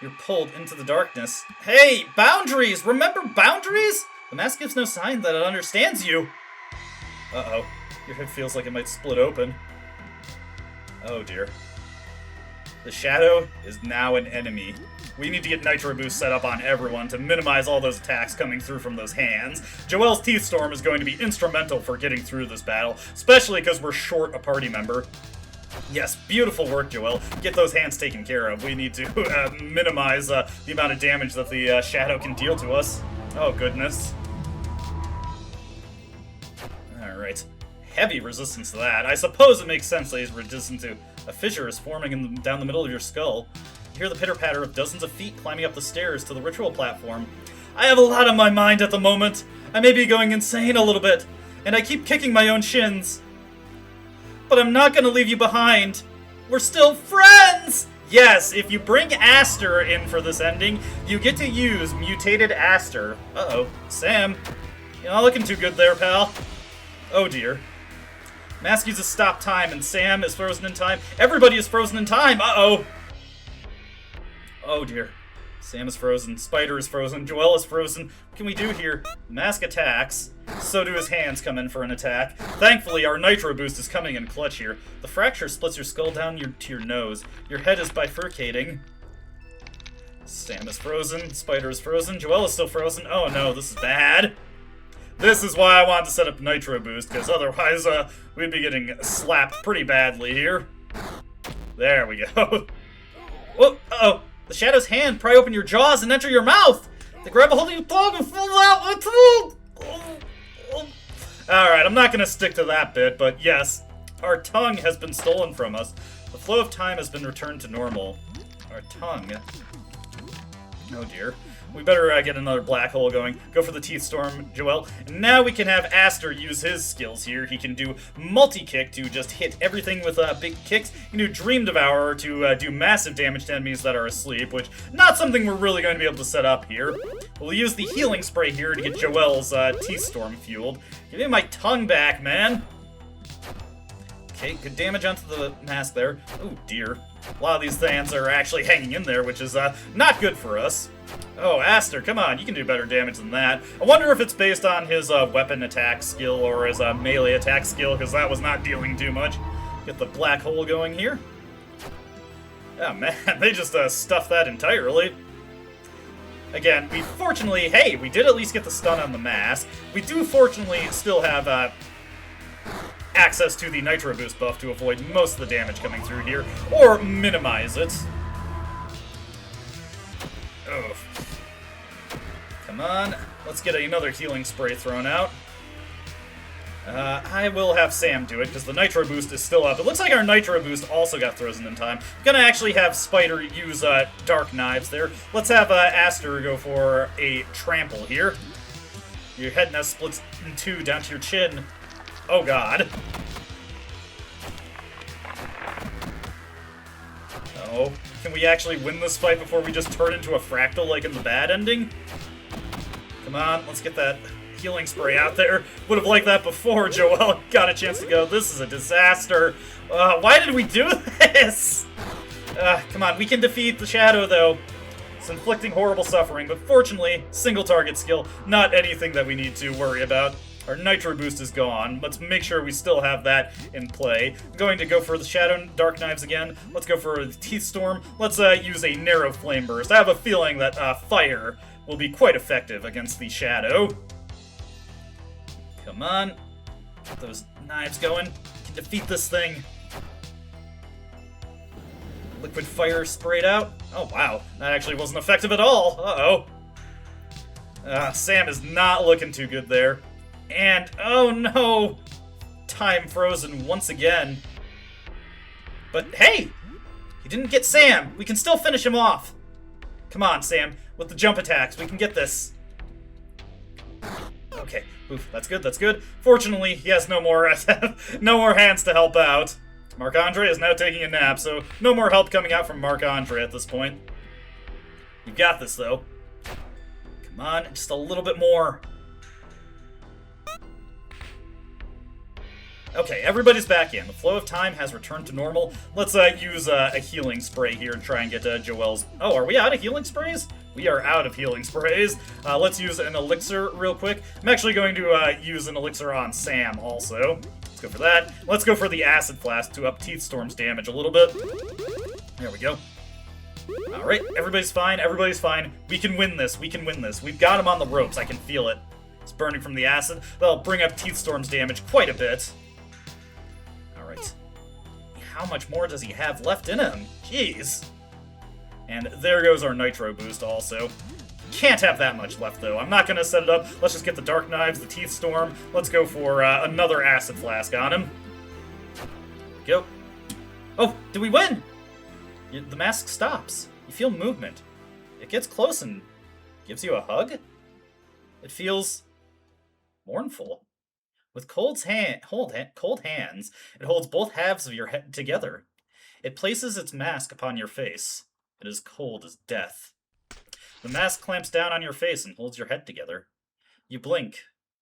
You're pulled into the darkness. Hey, boundaries! Remember boundaries? The mask gives no sign that it understands you. Uh-oh. Your head feels like it might split open. Oh, dear. The Shadow is now an enemy. We need to get Nitro Boost set up on everyone to minimize all those attacks coming through from those hands. Joel's Teeth Storm is going to be instrumental for getting through this battle, especially because we're short a party member. Yes, beautiful work, Joel. Get those hands taken care of. We need to minimize the amount of damage that the Shadow can deal to us. Oh, goodness. Alright. Heavy resistance to that. I suppose it makes sense that he's resistant to a fissure is forming down the middle of your skull. You hear the pitter-patter of dozens of feet climbing up the stairs to the ritual platform. I have a lot on my mind at the moment. I may be going insane a little bit, and I keep kicking my own shins. But I'm not gonna leave you behind. We're still friends! Yes, if you bring Aster in for this ending, you get to use mutated Aster. Uh-oh. Sam, you're not looking too good there, pal. Oh dear. Mask uses stop time, and Sam is frozen in time. Everybody is frozen in time! Uh-oh! Oh dear. Sam is frozen. Spider is frozen. Joel is frozen. What can we do here? Mask attacks. So do his hands come in for an attack. Thankfully, our Nitro Boost is coming in clutch here. The fracture splits your skull down to your nose. Your head is bifurcating. Sam is frozen. Spider is frozen. Joel is still frozen. Oh no, this is bad. This is why I wanted to set up Nitro Boost, because otherwise we'd be getting slapped pretty badly here. There we go. Whoa, uh-oh. The Shadow's hand pry open your jaws and enter your mouth. They grab a hold of your tongue and pull out my tongue. Alright, I'm not going to stick to that bit, but yes, our tongue has been stolen from us. The flow of time has been returned to normal. Our tongue. Oh dear. We better get another black hole going. Go for the Teeth Storm, Joel. And now we can have Aster use his skills here. He can do multi-kick to just hit everything with big kicks. He can do Dream Devourer to do massive damage to enemies that are asleep, which not something we're really going to be able to set up here. We'll use the healing spray here to get Joel's Teeth Storm fueled. Give me my tongue back, man. Okay, good damage onto the mask there. Oh dear. A lot of these things are actually hanging in there, which is not good for us. Oh, Aster, come on, you can do better damage than that. I wonder if it's based on his weapon attack skill or his melee attack skill, because that was not dealing too much. Get the black hole going here. Oh man, they just stuffed that entirely. Again, we fortunately, hey, we did at least get the stun on the mask. We do fortunately still have access to the Nitro Boost buff to avoid most of the damage coming through here, or minimize it. Oh. Come on, let's get another healing spray thrown out. I will have Sam do it, because the Nitro Boost is still up. It looks like our Nitro Boost also got frozen in time. I'm gonna actually have Spider use Dark Knives there. Let's have Aster go for a trample here. Your head now splits in two down to your chin. Oh god. Oh, can we actually win this fight before we just turn into a fractal like in the bad ending? Come on, let's get that healing spray out there. Would have liked that before Joel got a chance to go. This is a disaster. Why did we do this? Come on, we can defeat the Shadow though. It's inflicting horrible suffering, but fortunately, single target skill, not anything that we need to worry about. Our Nitro Boost is gone. Let's make sure we still have that in play. I'm going to go for the Shadow Dark Knives again. Let's go for the Teeth Storm. Let's use a Narrow Flame Burst. I have a feeling that fire will be quite effective against the Shadow. Come on. Get those knives going. We can defeat this thing. Liquid fire sprayed out. Oh, wow. That actually wasn't effective at all. Uh-oh. Sam is not looking too good there. And, oh no! Time frozen once again. But hey! He didn't get Sam! We can still finish him off! Come on, Sam. With the jump attacks, we can get this. Okay. Oof, that's good, that's good. Fortunately, he has no more no more hands to help out. Marc-Andre is now taking a nap, so no more help coming out from Marc-Andre at this point. You got this, though. Come on, just a little bit more. Okay, everybody's back in. The flow of time has returned to normal. Let's use a healing spray here and try and get Joel's... Oh, are we out of healing sprays? We are out of healing sprays. Let's use an elixir real quick. I'm actually going to use an elixir on Sam also. Let's go for that. Let's go for the Acid Flask to up Teeth Storm's damage a little bit. There we go. Alright, everybody's fine, everybody's fine. We can win this, we can win this. We've got him on the ropes, I can feel it. It's burning from the acid. That'll bring up Teeth Storm's damage quite a bit. Alright. How much more does he have left in him? Jeez. And there goes our Nitro Boost also. Can't have that much left, though. I'm not going to set it up. Let's just get the Dark Knives, the Teeth Storm. Let's go for another Acid Flask on him. Go. Oh, did we win? The mask stops. You feel movement. It gets close and gives you a hug. It feels mournful. With cold hands, it holds both halves of your head together. It places its mask upon your face. It is cold as death. The mask clamps down on your face and holds your head together. You blink,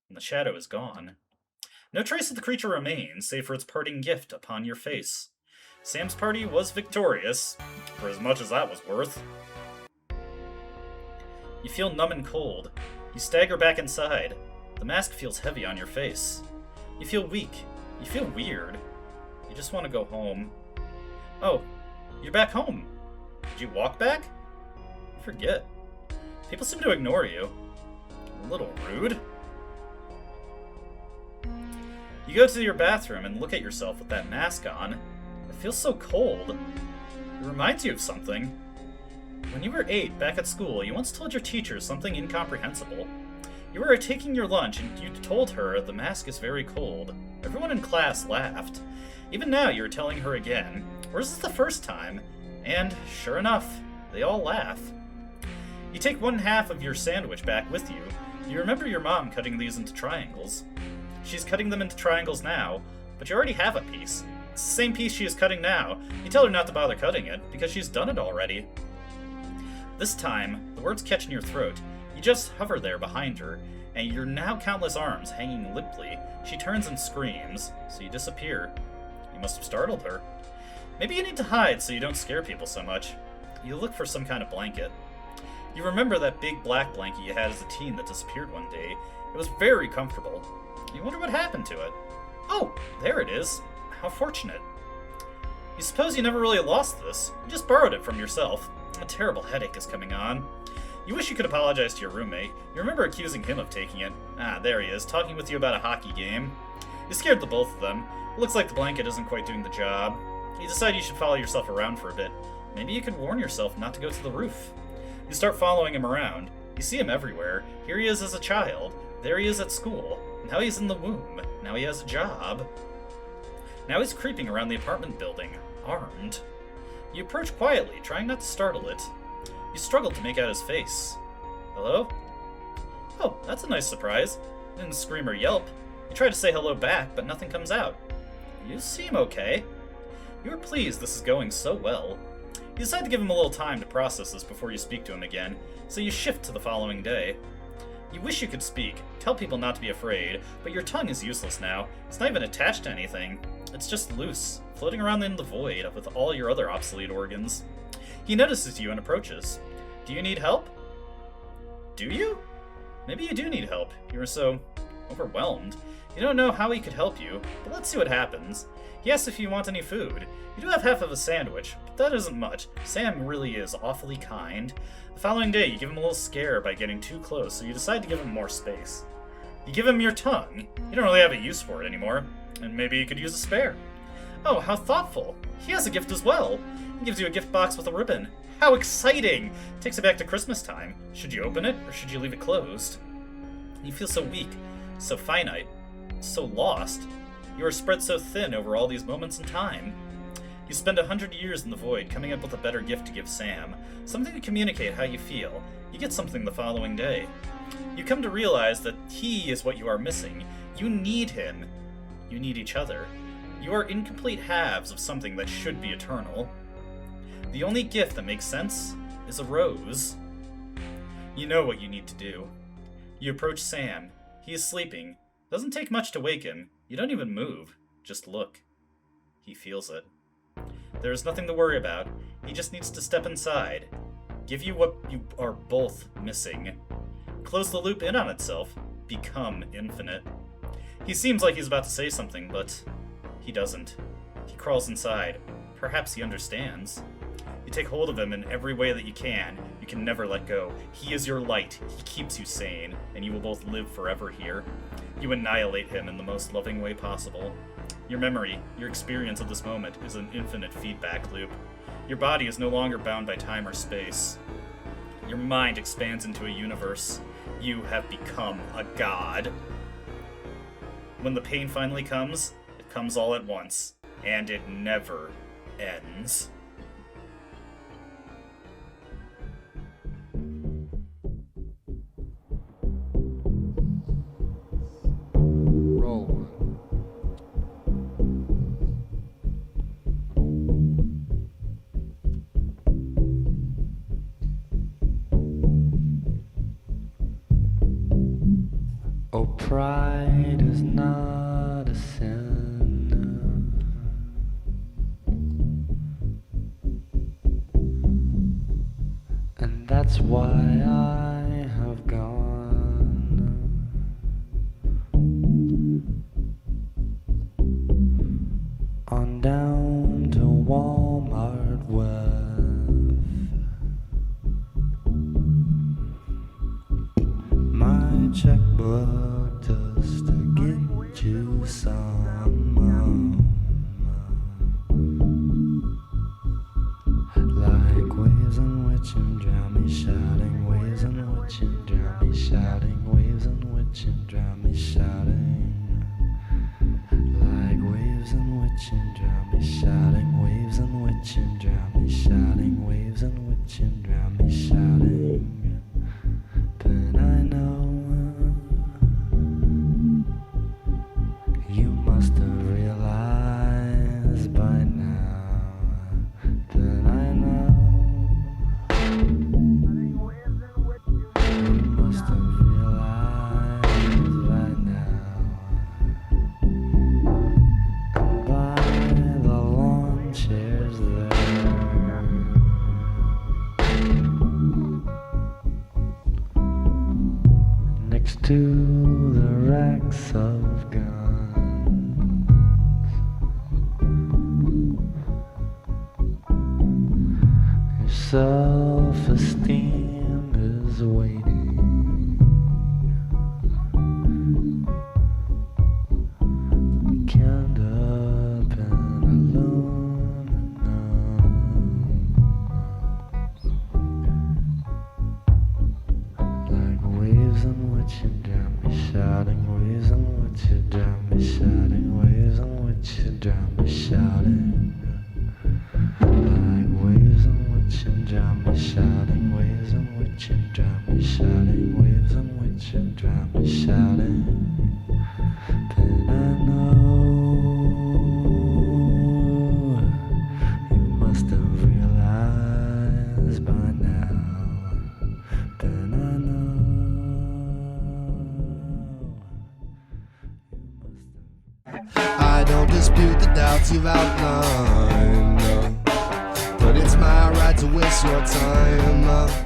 and the shadow is gone. No trace of the creature remains, save for its parting gift upon your face. Sam's party was victorious, for as much as that was worth. You feel numb and cold. You stagger back inside. The mask feels heavy on your face. You feel weak. You feel weird. You just want to go home. Oh, you're back home. Did you walk back? I forget. People seem to ignore you. A little rude. You go to your bathroom and look at yourself with that mask on. It feels so cold. It reminds you of something. When you were 8, back at school, you once told your teacher something incomprehensible. You were taking your lunch and you told her the mask is very cold. Everyone in class laughed. Even now you're telling her again. Or is this the first time? And, sure enough, they all laugh. You take one half of your sandwich back with you. You remember your mom cutting these into triangles. She's cutting them into triangles now, but you already have a piece. It's the same piece she is cutting now. You tell her not to bother cutting it, because she's done it already. This time, the words catch in your throat. You just hover there behind her, and your now countless arms hanging limply. She turns and screams, so you disappear. You must have startled her. Maybe you need to hide so you don't scare people so much. You look for some kind of blanket. You remember that big black blanket you had as a teen that disappeared one day. It was very comfortable. You wonder what happened to it. Oh, there it is. How fortunate. You suppose you never really lost this. You just borrowed it from yourself. A terrible headache is coming on. You wish you could apologize to your roommate. You remember accusing him of taking it. Ah, there he is, talking with you about a hockey game. You scared the both of them. It looks like the blanket isn't quite doing the job. You decide you should follow yourself around for a bit. Maybe you can warn yourself not to go to the roof. You start following him around. You see him everywhere. Here he is as a child. There he is at school. Now he's in the womb. Now he has a job. Now he's creeping around the apartment building, armed. You approach quietly, trying not to startle it. You struggle to make out his face. Hello? Oh, that's a nice surprise. You didn't scream or yelp. You try to say hello back, but nothing comes out. You seem okay. You are pleased this is going so well. You decide to give him a little time to process this before you speak to him again, so you shift to the following day. You wish you could speak, tell people not to be afraid, but your tongue is useless now. It's not even attached to anything. It's just loose, floating around in the void with all your other obsolete organs. He notices you and approaches. Do you need help? Do you? Maybe you do need help. You are so overwhelmed. You don't know how he could help you, but let's see what happens. He asks if you want any food. You do have half of a sandwich, but that isn't much. Sam really is awfully kind. The following day, you give him a little scare by getting too close, so you decide to give him more space. You give him your tongue. You don't really have a use for it anymore, and maybe you could use a spare. Oh, how thoughtful. He has a gift as well. He gives you a gift box with a ribbon. How exciting! Takes it back to Christmas time. Should you open it, or should you leave it closed? You feel so weak, so finite, so lost. You are spread so thin over all these moments in time. You spend 100 years in the void coming up with a better gift to give Sam, something to communicate how you feel. You get something the following day. You come to realize that he is what you are missing. You need him. You need each other. You are incomplete halves of something that should be eternal. The only gift that makes sense is a rose. You know what you need to do. You approach Sam. He is sleeping. Doesn't take much to wake him. You don't even move. Just look. He feels it. There is nothing to worry about. He just needs to step inside. Give you what you are both missing. Close the loop in on itself. Become infinite. He seems like he's about to say something, but he doesn't. He crawls inside. Perhaps he understands. You take hold of him in every way that you can. You can never let go. He is your light. He keeps you sane, and you will both live forever here. You annihilate him in the most loving way possible. Your memory, your experience of this moment, is an infinite feedback loop. Your body is no longer bound by time or space. Your mind expands into a universe. You have become a god. When the pain finally comes, it comes all at once, and it never ends. Oh, pride is not a sin, and that's why I have gone on down to Walmart with my checkbook just to get you some like waves in which you drown me shouting, waves in which you drown me shouting, waves in which you drown me shouting, like waves in which you drown me shouting, waves in which you drown me shouting, waves in which you drown me shouting. But I know you must have realized by now that I know you must have realized by now, and by the lawn chairs there next to the racks of guns, your self-esteem is waiting which and drown me shouting. Waves on which and drown me shouting. But I know you must have realized by now. But I know I don't dispute the doubts you've outlined, no. But it's my right to waste your time.